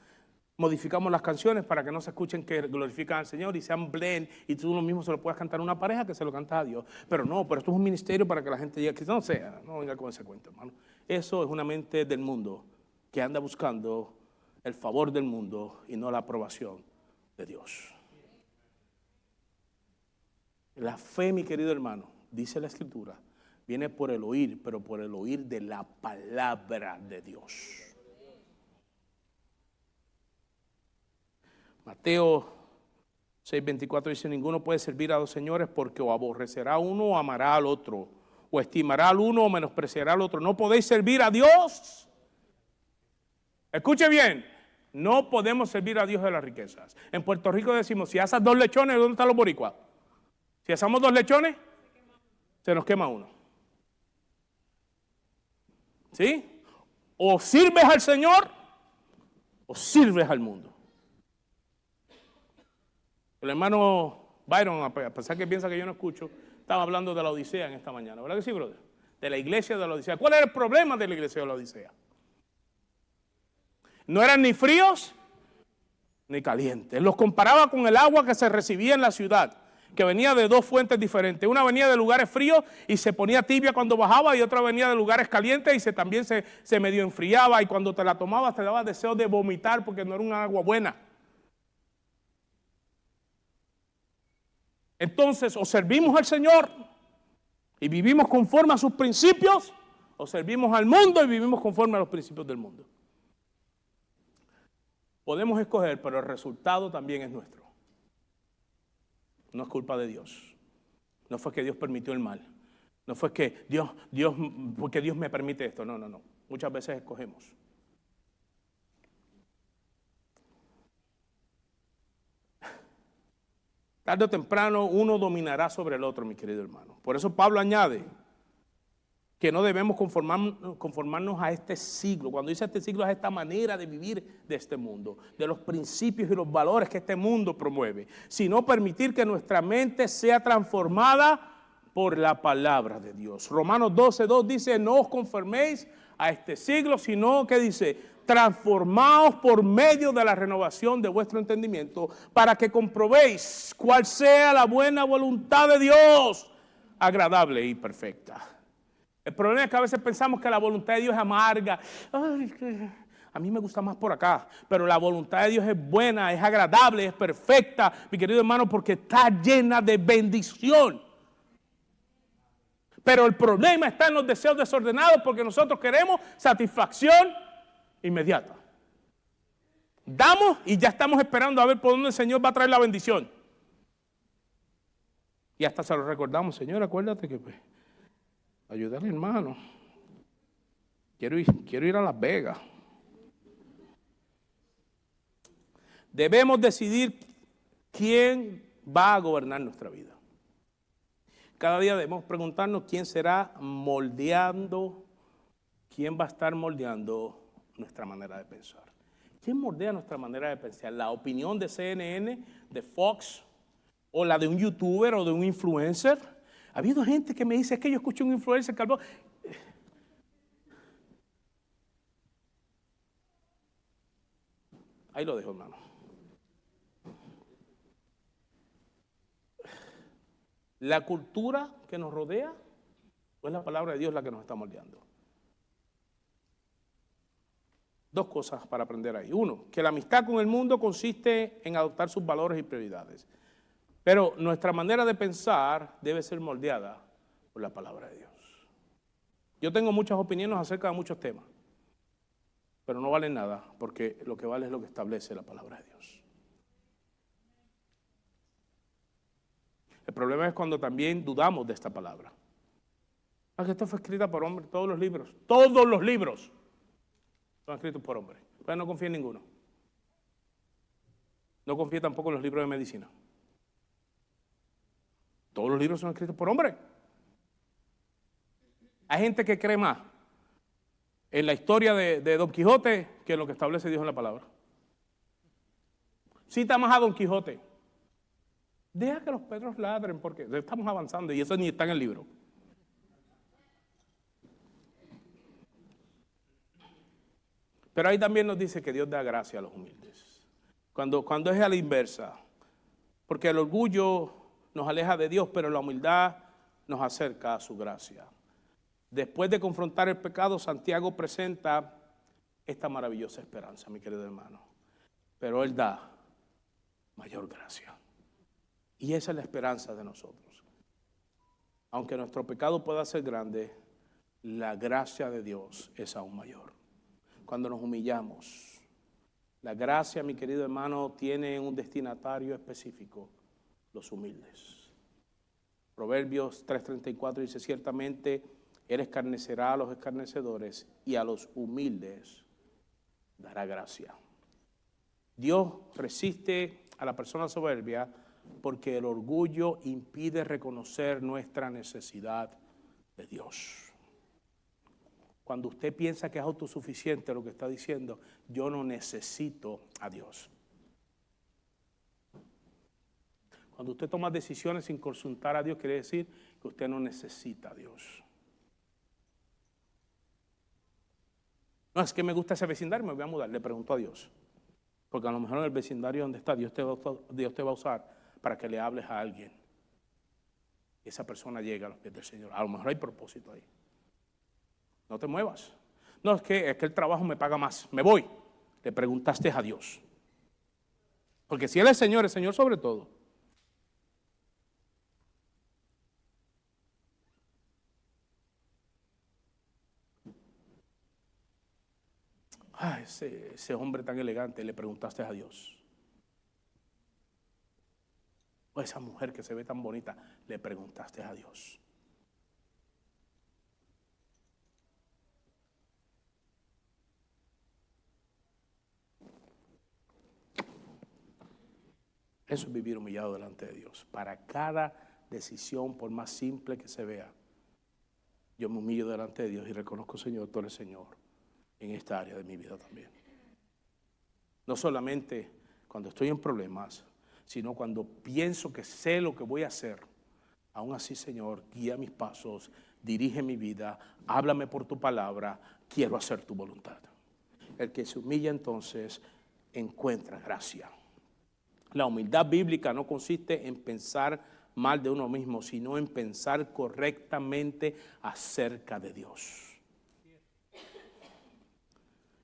Modificamos las canciones para que no se escuchen que glorifican al Señor y sean blend y tú lo mismo se lo puedas cantar a una pareja que se lo canta a Dios. Pero no, pero esto es un ministerio para que la gente llegue. Que no sea, no venga con ese cuento, hermano. Eso es una mente del mundo que anda buscando el favor del mundo y no la aprobación de Dios. La fe, mi querido hermano, dice la Escritura, viene por el oír, pero por el oír de la palabra de Dios. Mateo 6:24 dice, ninguno puede servir a dos señores porque o aborrecerá a uno o amará al otro, o estimará al uno o menospreciará al otro. No podéis servir a Dios. Escuche bien, no podemos servir a Dios de las riquezas. En Puerto Rico decimos, si asas 2 lechones, ¿dónde están los boricuas? Si asamos 2 lechones, se nos quema uno. ¿Sí? O sirves al Señor o sirves al mundo. El hermano Byron, a pesar que piensa que yo no escucho, estaba hablando de la Odisea en esta mañana. ¿Verdad que sí, brother? De la iglesia de la Odisea. ¿Cuál era el problema de la iglesia de la Odisea? No eran ni fríos ni calientes. Los comparaba con el agua que se recibía en la ciudad, que venía de 2 fuentes diferentes. Una venía de lugares fríos y se ponía tibia cuando bajaba, y otra venía de lugares calientes y también se medio enfriaba, y cuando te la tomabas te daba deseo de vomitar porque no era una agua buena. Entonces, o servimos al Señor y vivimos conforme a sus principios, o servimos al mundo y vivimos conforme a los principios del mundo. Podemos escoger, pero el resultado también es nuestro. No es culpa de Dios. No fue que Dios permitió el mal. No fue que porque Dios me permite esto. No. Muchas veces escogemos. Tarde o temprano uno dominará sobre el otro, mi querido hermano. Por eso Pablo añade que no debemos conformarnos a este siglo. Cuando dice este siglo, es esta manera de vivir de este mundo, de los principios y los valores que este mundo promueve, sino permitir que nuestra mente sea transformada por la palabra de Dios. Romanos 12:2 dice, no os conforméis a este siglo, sino que dice, transformaos por medio de la renovación de vuestro entendimiento, para que comprobéis cuál sea la buena voluntad de Dios, agradable y perfecta. El problema es que a veces pensamos que la voluntad de Dios es amarga. Ay, a mí me gusta más por acá, pero la voluntad de Dios es buena, es agradable, es perfecta, mi querido hermano, porque está llena de bendición. Pero el problema está en los deseos desordenados, porque nosotros queremos satisfacción inmediata. Damos y ya estamos esperando a ver por dónde el Señor va a traer la bendición. Y hasta se lo recordamos, Señor, acuérdate que pues, ayudar al hermano. Quiero ir a Las Vegas. Debemos decidir quién va a gobernar nuestra vida. Cada día debemos preguntarnos quién será moldeando, quién va a estar moldeando nuestra manera de pensar. ¿Quién moldea nuestra manera de pensar? ¿La opinión de CNN, de Fox, o la de un youtuber o de un influencer? Ha habido gente que me dice, es que yo escuché un influencer que habló. Ahí lo dejo, hermano. La cultura que nos rodea, o es la palabra de Dios la que nos está moldeando. Dos cosas para aprender ahí. Uno, que la amistad con el mundo consiste en adoptar sus valores y prioridades. Pero nuestra manera de pensar debe ser moldeada por la palabra de Dios. Yo tengo muchas opiniones acerca de muchos temas, pero no valen nada, porque lo que vale es lo que establece la palabra de Dios. El problema es cuando también dudamos de esta palabra. Que esto fue escrita por hombres, todos los libros son escritos por hombres. Pues no confía en ninguno. No confía tampoco en los libros de medicina. Todos los libros son escritos por hombres. Hay gente que cree más en la historia de Don Quijote que en lo que establece Dios en la palabra. Cita más a Don Quijote. Deja que los perros ladren porque estamos avanzando y eso ni está en el libro. Pero ahí también nos dice que Dios da gracia a los humildes. Cuando es a la inversa. Porque el orgullo nos aleja de Dios, pero la humildad nos acerca a su gracia. Después de confrontar el pecado, Santiago presenta esta maravillosa esperanza, mi querido hermano. Pero Él da mayor gracia. Y esa es la esperanza de nosotros. Aunque nuestro pecado pueda ser grande, la gracia de Dios es aún mayor. Cuando nos humillamos, la gracia, mi querido hermano, tiene un destinatario específico, los humildes. Proverbios 3:34 dice, ciertamente Él escarnecerá a los escarnecedores y a los humildes dará gracia. Dios resiste a la persona soberbia porque el orgullo impide reconocer nuestra necesidad de Dios. Cuando usted piensa que es autosuficiente, lo que está diciendo, yo no necesito a Dios. Cuando usted toma decisiones sin consultar a Dios, quiere decir que usted no necesita a Dios. No, es que me gusta ese vecindario, me voy a mudar, le pregunto a Dios. Porque a lo mejor en el vecindario donde está, Dios te va a usar para que le hables a alguien. Y esa persona llega a los pies del Señor. A lo mejor hay propósito ahí. No te muevas. No, es que el trabajo me paga más. Me voy. Le preguntaste a Dios. Porque si Él es el Señor sobre todo. Ay, ese hombre tan elegante, le preguntaste a Dios. O esa mujer que se ve tan bonita, le preguntaste a Dios. Eso es vivir humillado delante de Dios. Para cada decisión, por más simple que se vea, yo me humillo delante de Dios y reconozco, Señor, tú eres Señor en esta área de mi vida también. No solamente cuando estoy en problemas, sino cuando pienso que sé lo que voy a hacer, Aún así, Señor, guía mis pasos, dirige mi vida, háblame por tu palabra, quiero hacer tu voluntad. El que se humilla entonces encuentra gracia. La humildad bíblica no consiste en pensar mal de uno mismo, sino en pensar correctamente acerca de Dios.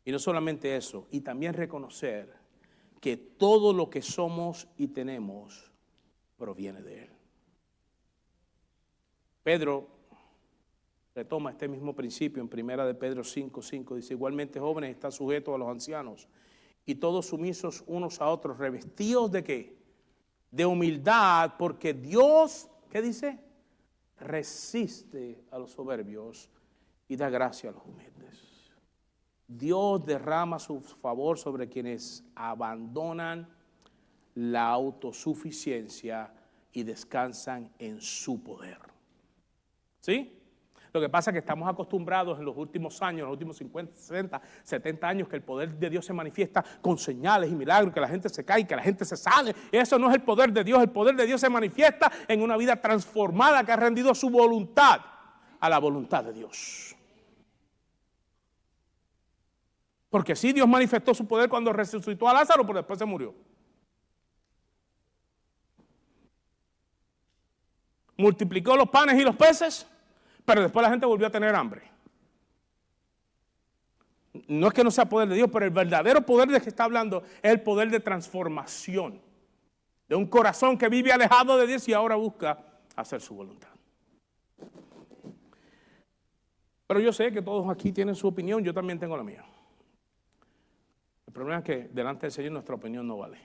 Y no solamente eso, y también reconocer que todo lo que somos y tenemos proviene de Él. Pedro retoma este mismo principio en 1 Pedro 5:5. Dice, igualmente jóvenes, están sujetos a los ancianos y todos sumisos unos a otros, revestidos ¿de qué? De humildad, porque Dios, ¿qué dice? Resiste a los soberbios y da gracia a los humildes. Dios derrama su favor sobre quienes abandonan la autosuficiencia y descansan en su poder. ¿Sí? Lo que pasa es que estamos acostumbrados en los últimos años, en los últimos 50, 60, 70 años, que el poder de Dios se manifiesta con señales y milagros, que la gente se cae, que la gente se sale. Eso no es el poder de Dios. El poder de Dios se manifiesta en una vida transformada que ha rendido su voluntad a la voluntad de Dios. Porque sí, Dios manifestó su poder cuando resucitó a Lázaro, pero después se murió. Multiplicó los panes y los peces, pero después la gente volvió a tener hambre. No es que no sea poder de Dios, pero el verdadero poder de que está hablando es el poder de transformación de un corazón que vive alejado de Dios y ahora busca hacer su voluntad. Pero yo sé que todos aquí tienen su opinión, yo también tengo la mía. El problema es que delante del Señor nuestra opinión no vale.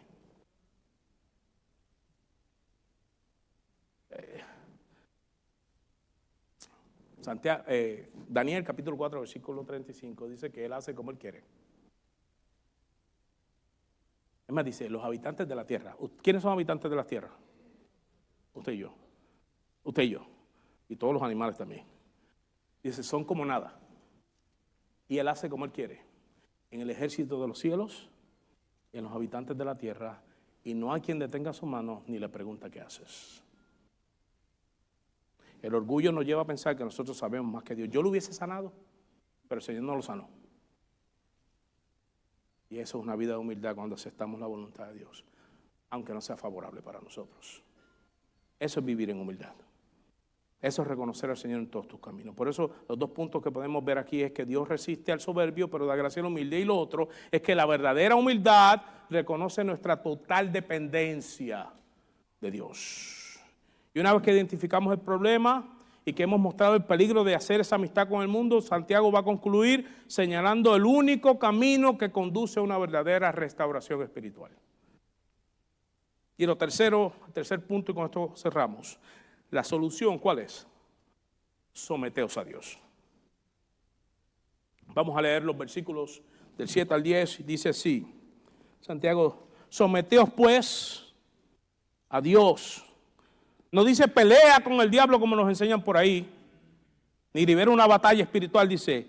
Daniel capítulo 4 versículo 35 dice que Él hace como Él quiere. Es más, dice, los habitantes de la tierra. ¿Quiénes son habitantes de la tierra? Usted y yo. Usted y yo. Y todos los animales también. Dice, son como nada. Y Él hace como Él quiere. En el ejército de los cielos, en los habitantes de la tierra, y no hay quien detenga su mano ni le pregunta qué haces. El orgullo nos lleva a pensar que nosotros sabemos más que Dios. Yo lo hubiese sanado, pero el Señor no lo sanó. Y eso es una vida de humildad cuando aceptamos la voluntad de Dios, aunque no sea favorable para nosotros. Eso es vivir en humildad. Eso es reconocer al Señor en todos tus caminos. Por eso los dos puntos que podemos ver aquí es que Dios resiste al soberbio, pero da gracia al humilde. Y lo otro es que la verdadera humildad reconoce nuestra total dependencia de Dios. Y una vez que identificamos el problema y que hemos mostrado el peligro de hacer esa amistad con el mundo, Santiago va a concluir señalando el único camino que conduce a una verdadera restauración espiritual. Y el tercer punto, y con esto cerramos. La solución, ¿cuál es? Someteos a Dios. Vamos a leer los versículos del 7 al 10, dice así, Santiago, someteos pues a Dios. No dice pelea con el diablo como nos enseñan por ahí, ni libera una batalla espiritual, dice,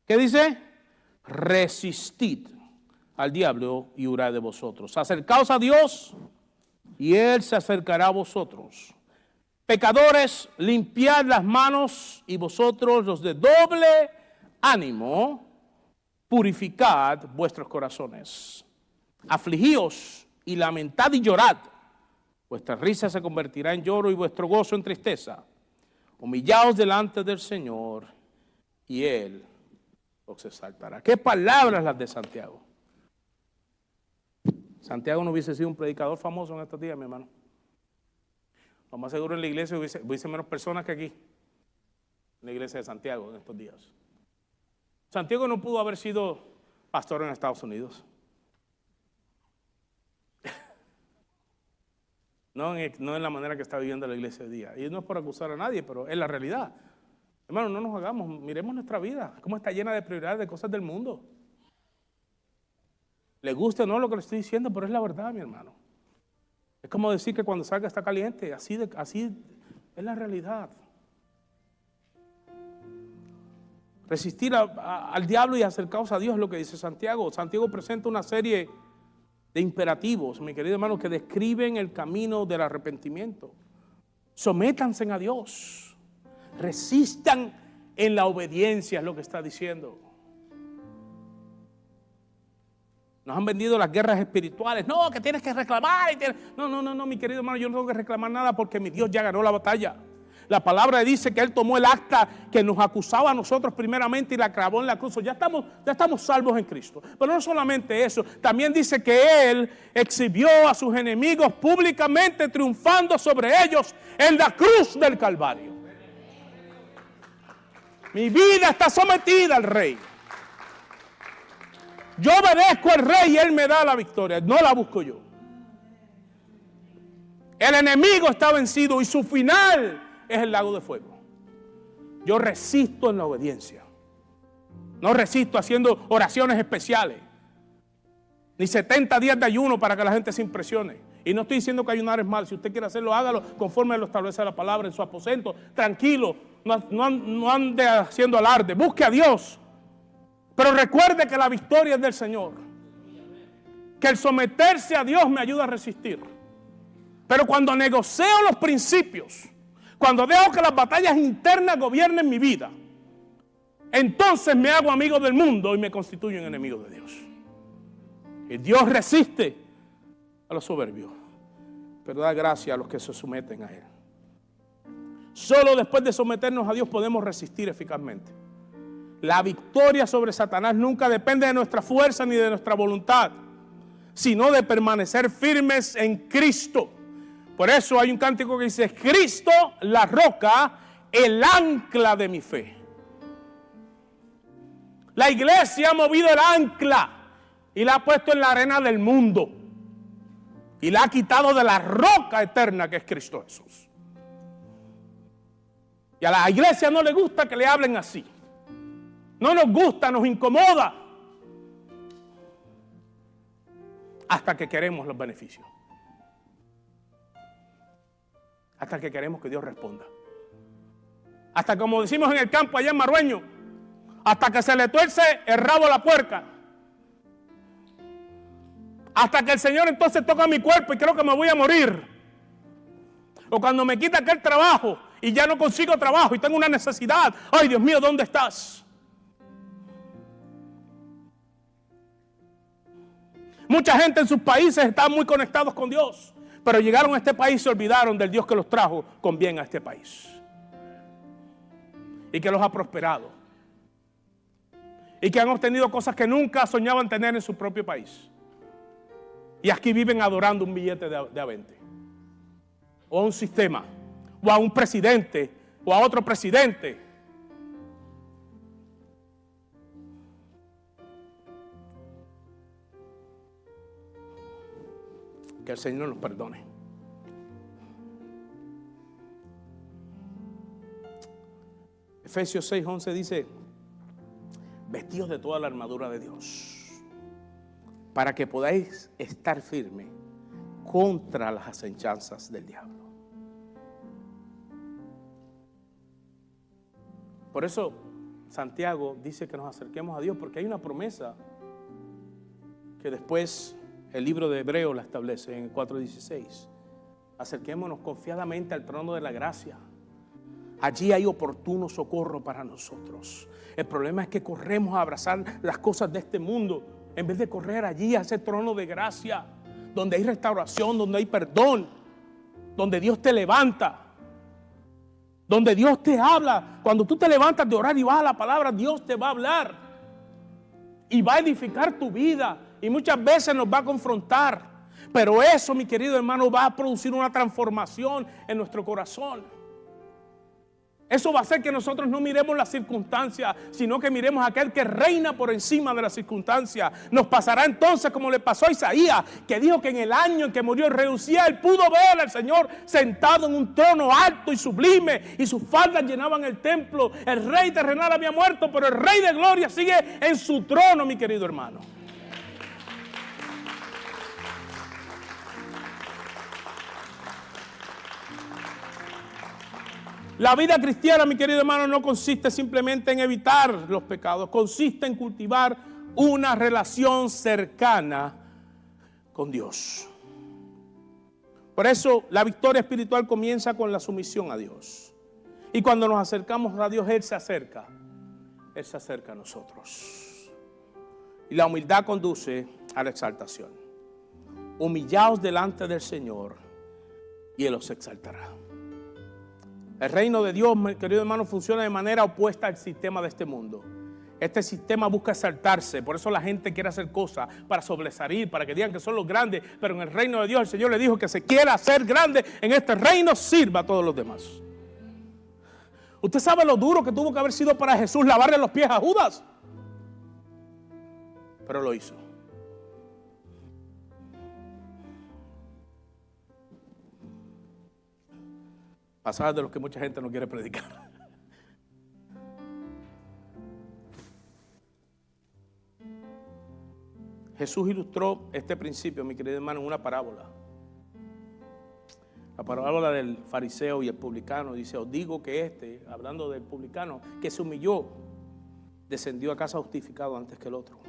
¿qué dice? Resistid al diablo y huirá de vosotros. Acercaos a Dios y Él se acercará a vosotros. Pecadores, limpiad las manos y vosotros los de doble ánimo, purificad vuestros corazones. Afligíos y lamentad y llorad. Vuestra risa se convertirá en lloro y vuestro gozo en tristeza. Humillaos delante del Señor y Él os exaltará. ¿Qué palabras las de Santiago? Santiago no hubiese sido un predicador famoso en estos días, mi hermano. Lo más seguro en la iglesia hubiese menos personas que aquí, en la iglesia de Santiago en estos días. Santiago no pudo haber sido pastor en Estados Unidos. No en la manera que está viviendo la iglesia hoy día. Y no es por acusar a nadie, pero es la realidad. Hermano, no nos hagamos, miremos nuestra vida, cómo está llena de prioridades, de cosas del mundo. Le guste o no lo que le estoy diciendo, pero es la verdad, mi hermano. Es como decir que cuando salga está caliente, así es la realidad. Resistir al diablo y acercaos a Dios es lo que dice Santiago. Santiago presenta una serie de imperativos, mi querido hermano, que describen el camino del arrepentimiento. Sométanse a Dios. Resistan en la obediencia, es lo que está diciendo. Nos han vendido las guerras espirituales. No, que tienes que reclamar. No, mi querido hermano, yo no tengo que reclamar nada porque mi Dios ya ganó la batalla. La palabra dice que Él tomó el acta que nos acusaba a nosotros primeramente y la clavó en la cruz. Ya estamos salvos en Cristo. Pero no solamente eso, también dice que Él exhibió a sus enemigos públicamente triunfando sobre ellos en la cruz del Calvario. Mi vida está sometida al Rey. Yo obedezco al Rey y Él me da la victoria, no la busco yo. El enemigo está vencido y su final es el lago de fuego. Yo resisto en la obediencia. No resisto haciendo oraciones especiales. Ni 70 días de ayuno para que la gente se impresione. Y no estoy diciendo que ayunar es mal. Si usted quiere hacerlo, hágalo conforme lo establece la palabra en su aposento. Tranquilo, no ande haciendo alarde. Busque a Dios. Pero recuerde que la victoria es del Señor. Que el someterse a Dios me ayuda a resistir. Pero cuando negocio los principios, cuando dejo que las batallas internas gobiernen mi vida, entonces me hago amigo del mundo y me constituyo en enemigo de Dios. Y Dios resiste a los soberbios, pero da gracia a los que se someten a Él. Solo después de someternos a Dios podemos resistir eficazmente. La victoria sobre Satanás nunca depende de nuestra fuerza ni de nuestra voluntad, sino de permanecer firmes en Cristo. Por eso hay un cántico que dice: Cristo, la roca, el ancla de mi fe. La iglesia ha movido el ancla y la ha puesto en la arena del mundo. Y la ha quitado de la roca eterna que es Cristo Jesús. Y a la iglesia no le gusta que le hablen así. No nos gusta, nos incomoda. Hasta que queremos los beneficios. Hasta que queremos que Dios responda. Hasta, como decimos en el campo allá en Marrueño, hasta que se le tuerce el rabo a la puerca. Hasta que el Señor entonces toca mi cuerpo y creo que me voy a morir. O cuando me quita aquel trabajo y ya no consigo trabajo y tengo una necesidad. Ay, Dios mío, ¿dónde estás? Mucha gente en sus países está muy conectados con Dios, pero llegaron a este país y se olvidaron del Dios que los trajo con bien a este país y que los ha prosperado y que han obtenido cosas que nunca soñaban tener en su propio país, y aquí viven adorando un billete de a 20 o a un sistema o a un presidente o a otro presidente. Que el Señor nos perdone. Efesios 6:11 dice: vestidos de toda la armadura de Dios, para que podáis estar firmes contra las acechanzas del diablo. Por eso Santiago dice que nos acerquemos a Dios, porque hay una promesa que después el libro de Hebreos la establece en el 4:16. Acerquémonos confiadamente al trono de la gracia. Allí hay oportuno socorro para nosotros. El problema es que corremos a abrazar las cosas de este mundo en vez de correr allí a ese trono de gracia, donde hay restauración, donde hay perdón, donde Dios te levanta, donde Dios te habla. Cuando tú te levantas de orar y vas a la palabra, Dios te va a hablar y va a edificar tu vida. Y muchas veces nos va a confrontar. Pero eso, mi querido hermano, va a producir una transformación en nuestro corazón. Eso va a hacer que nosotros no miremos las circunstancias, sino que miremos a aquel que reina por encima de las circunstancias. Nos pasará entonces como le pasó a Isaías, que dijo que en el año en que murió el rey Usías, él pudo ver al Señor sentado en un trono alto y sublime, y sus faldas llenaban el templo. El rey terrenal había muerto, pero el rey de gloria sigue en su trono, mi querido hermano. La vida cristiana, mi querido hermano, no consiste simplemente en evitar los pecados, consiste en cultivar una relación cercana con Dios. Por eso la victoria espiritual comienza con la sumisión a Dios. Y cuando nos acercamos a Dios, Él se acerca a nosotros. Y la humildad conduce a la exaltación. Humillaos delante del Señor y Él os exaltará. El reino de Dios, mi querido hermano, funciona de manera opuesta al sistema de este mundo. Este sistema busca exaltarse, por eso la gente quiere hacer cosas para sobresalir, para que digan que son los grandes, pero en el reino de Dios el Señor le dijo que se quiera hacer grande en este reino, sirva a todos los demás. ¿Usted sabe lo duro que tuvo que haber sido para Jesús lavarle los pies a Judas? Pero lo hizo. Pasajes de los que mucha gente no quiere predicar. Jesús ilustró este principio, mi querido hermano, en una parábola. La parábola del fariseo y el publicano. Dice, os digo que hablando del publicano, que se humilló, descendió a casa justificado antes que el otro.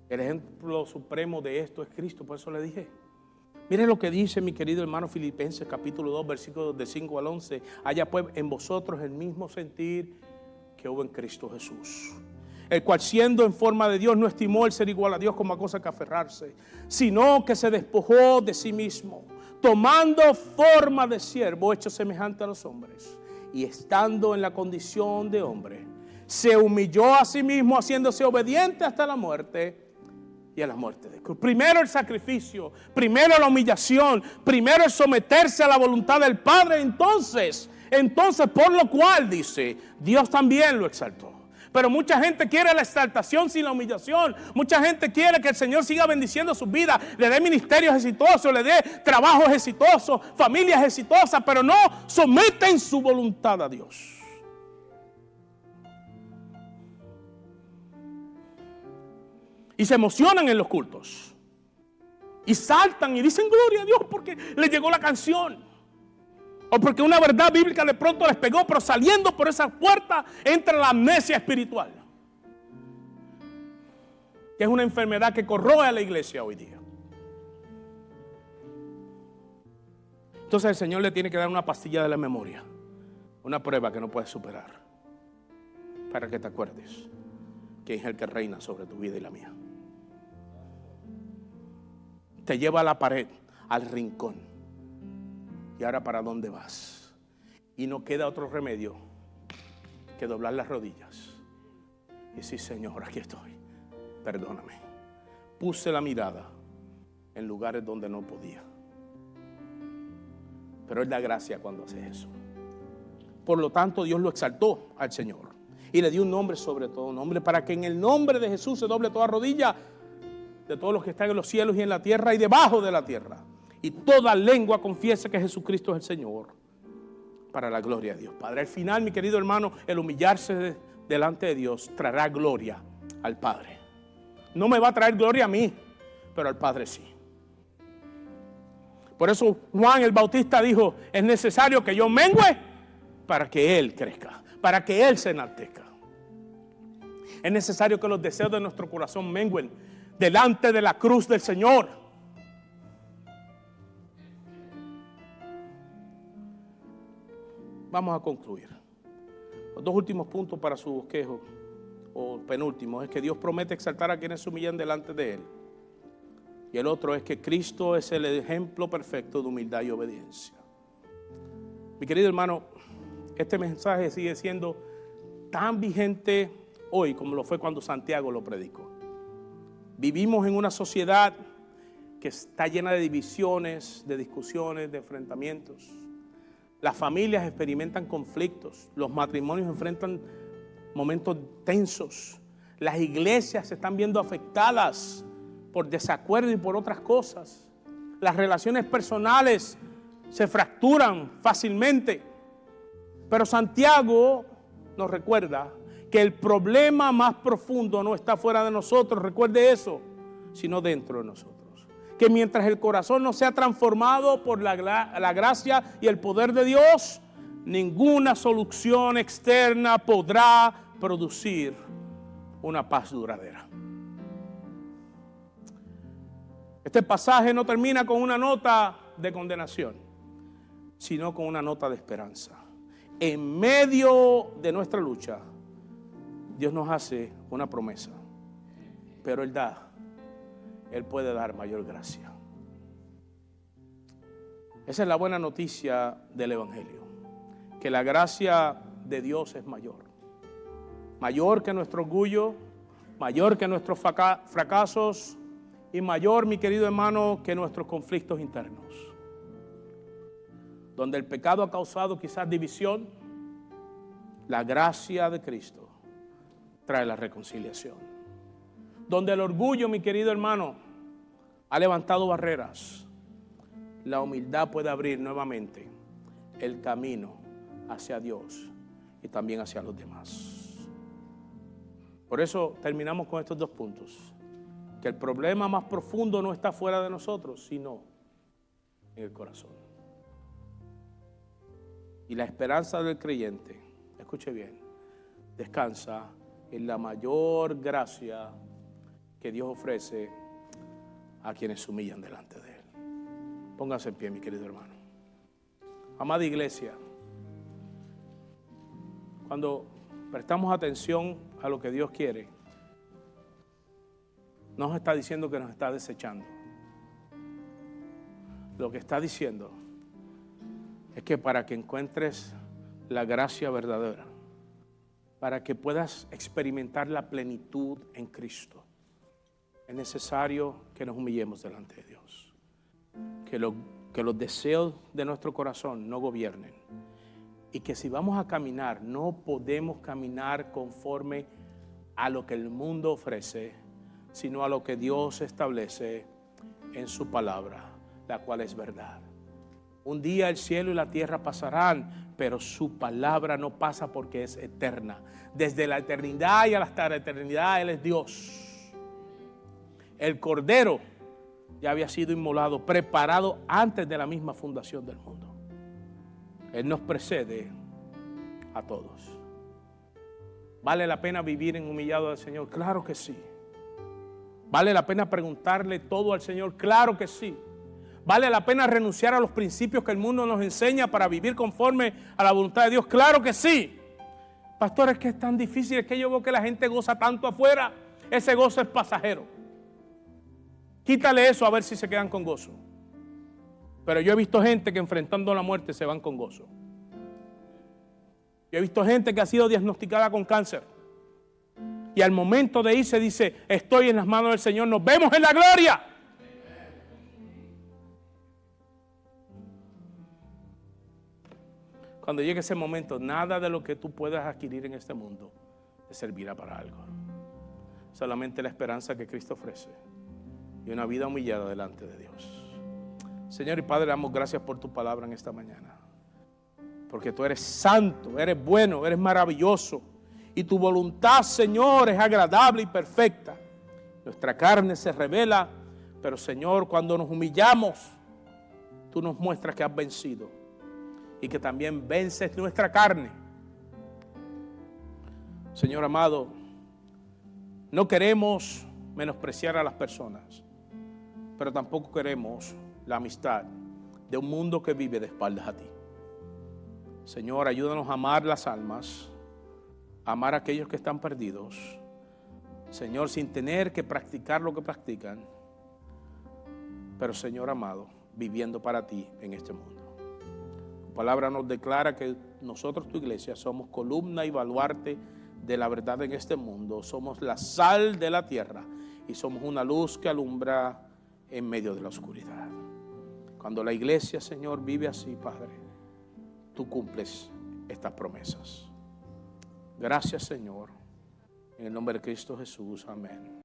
El ejemplo supremo de esto es Cristo, por eso le dije. Mire lo que dice mi querido hermano Filipenses capítulo 2, versículos de 5 al 11. Haya pues en vosotros el mismo sentir que hubo en Cristo Jesús, el cual siendo en forma de Dios no estimó el ser igual a Dios como a cosa que aferrarse, sino que se despojó de sí mismo, tomando forma de siervo, hecho semejante a los hombres, y estando en la condición de hombre, se humilló a sí mismo, haciéndose obediente hasta la muerte y a la muerte de cruz. Primero el sacrificio, primero la humillación, primero el someterse a la voluntad del Padre. Entonces, por lo cual dice, Dios también lo exaltó. Pero mucha gente quiere la exaltación sin la humillación. Mucha gente quiere que el Señor siga bendiciendo sus vidas, le dé ministerios exitosos, le dé trabajos exitosos, familias exitosas, pero no someten su voluntad a Dios. Y se emocionan en los cultos. Y saltan y dicen gloria a Dios porque les llegó la canción. O porque una verdad bíblica de pronto les pegó, pero saliendo por esa puerta entra la amnesia espiritual, que es una enfermedad que corroe a la iglesia hoy día. Entonces el Señor le tiene que dar una pastilla de la memoria, una prueba que no puedes superar, para que te acuerdes que es el que reina sobre tu vida y la mía. Te lleva a la pared, al rincón. ¿Y ahora para dónde vas? Y no queda otro remedio que doblar las rodillas y decir, Señor, aquí estoy, perdóname. Puse la mirada en lugares donde no podía. Pero Él da gracia cuando hace eso. Por lo tanto, Dios lo exaltó al Señor y le dio un nombre sobre todo nombre, para que en el nombre de Jesús se doble toda rodilla de todos los que están en los cielos y en la tierra y debajo de la tierra, y toda lengua confiese que Jesucristo es el Señor, para la gloria de Dios Padre. Al final, mi querido hermano, el humillarse delante de Dios traerá gloria al Padre. No me va a traer gloria a mí, pero al Padre sí. Por eso Juan el Bautista dijo, es necesario que yo mengüe para que Él crezca, para que Él se enaltezca. Es necesario que los deseos de nuestro corazón mengüen delante de la cruz del Señor. Vamos a concluir. Los dos últimos puntos para su bosquejo, o penúltimo, es que Dios promete exaltar a quienes se humillan delante de Él. Y el otro es que Cristo es el ejemplo perfecto de humildad y obediencia. Mi querido hermano, este mensaje sigue siendo tan vigente hoy como lo fue cuando Santiago lo predicó. Vivimos en una sociedad que está llena de divisiones, de discusiones, de enfrentamientos. Las familias experimentan conflictos, los matrimonios enfrentan momentos tensos, las iglesias se están viendo afectadas por desacuerdo y por otras cosas. Las relaciones personales se fracturan fácilmente. Pero Santiago nos recuerda que el problema más profundo no está fuera de nosotros, recuerde eso, sino dentro de nosotros. Que mientras el corazón no sea transformado por la gracia y el poder de Dios, ninguna solución externa podrá producir una paz duradera. Este pasaje no termina con una nota de condenación, sino con una nota de esperanza. En medio de nuestra lucha, Dios nos hace una promesa, pero Él puede dar mayor gracia. Esa es la buena noticia del Evangelio, que la gracia de Dios es mayor que nuestro orgullo, mayor que nuestros fracasos y mayor, mi querido hermano, que nuestros conflictos internos. Donde el pecado ha causado quizás división, la gracia de Cristo trae la reconciliación. Donde el orgullo, mi querido hermano, ha levantado barreras, la humildad puede abrir nuevamente el camino hacia Dios y también hacia los demás. Por eso terminamos con estos 2 puntos. Que el problema más profundo no está fuera de nosotros, sino en el corazón. Y la esperanza del creyente, escuche bien, descansa en la mayor gracia que Dios ofrece a quienes se humillan delante de Él. Póngase en pie, mi querido hermano. Amada iglesia, cuando prestamos atención a lo que Dios quiere, no nos está diciendo que nos está desechando. Lo que está diciendo es que para que encuentres la gracia verdadera, para que puedas experimentar la plenitud en Cristo, es necesario que nos humillemos delante de Dios. Que los deseos de nuestro corazón no gobiernen. Y que si vamos a caminar, no podemos caminar conforme a lo que el mundo ofrece, sino a lo que Dios establece en su palabra, la cual es verdad. Un día el cielo y la tierra pasarán, pero su palabra no pasa porque es eterna. Desde la eternidad y hasta la eternidad Él es Dios. El Cordero ya había sido inmolado, preparado antes de la misma fundación del mundo. Él nos precede a todos. ¿Vale la pena vivir en humillado al Señor? Claro que sí. ¿Vale la pena preguntarle todo al Señor? Claro que sí. ¿Vale la pena renunciar a los principios que el mundo nos enseña para vivir conforme a la voluntad de Dios? Claro que sí. Pastor, es que es tan difícil, es que yo veo que la gente goza tanto afuera. Ese gozo es pasajero. Quítale eso a ver si se quedan con gozo. Pero yo he visto gente que enfrentando la muerte se van con gozo. Yo he visto gente que ha sido diagnosticada con cáncer. Y al momento de irse dice, estoy en las manos del Señor, nos vemos en la gloria. Cuando llegue ese momento, nada de lo que tú puedas adquirir en este mundo te servirá para algo. Solamente la esperanza que Cristo ofrece y una vida humillada delante de Dios. Señor y Padre, damos gracias por tu palabra en esta mañana. Porque tú eres santo, eres bueno, eres maravilloso. Y tu voluntad, Señor, es agradable y perfecta. Nuestra carne se revela, pero Señor, cuando nos humillamos, tú nos muestras que has vencido y que también vences nuestra carne. Señor amado, no queremos menospreciar a las personas, pero tampoco queremos la amistad de un mundo que vive de espaldas a ti. Señor, ayúdanos a amar las almas, a amar a aquellos que están perdidos. Señor, sin tener que practicar lo que practican, pero Señor amado, viviendo para ti en este mundo. Tu palabra nos declara que nosotros, tu iglesia, somos columna y baluarte de la verdad en este mundo. Somos la sal de la tierra y somos una luz que alumbra en medio de la oscuridad. Cuando la iglesia, Señor, vive así, Padre, tú cumples estas promesas. Gracias, Señor. En el nombre de Cristo Jesús. Amén.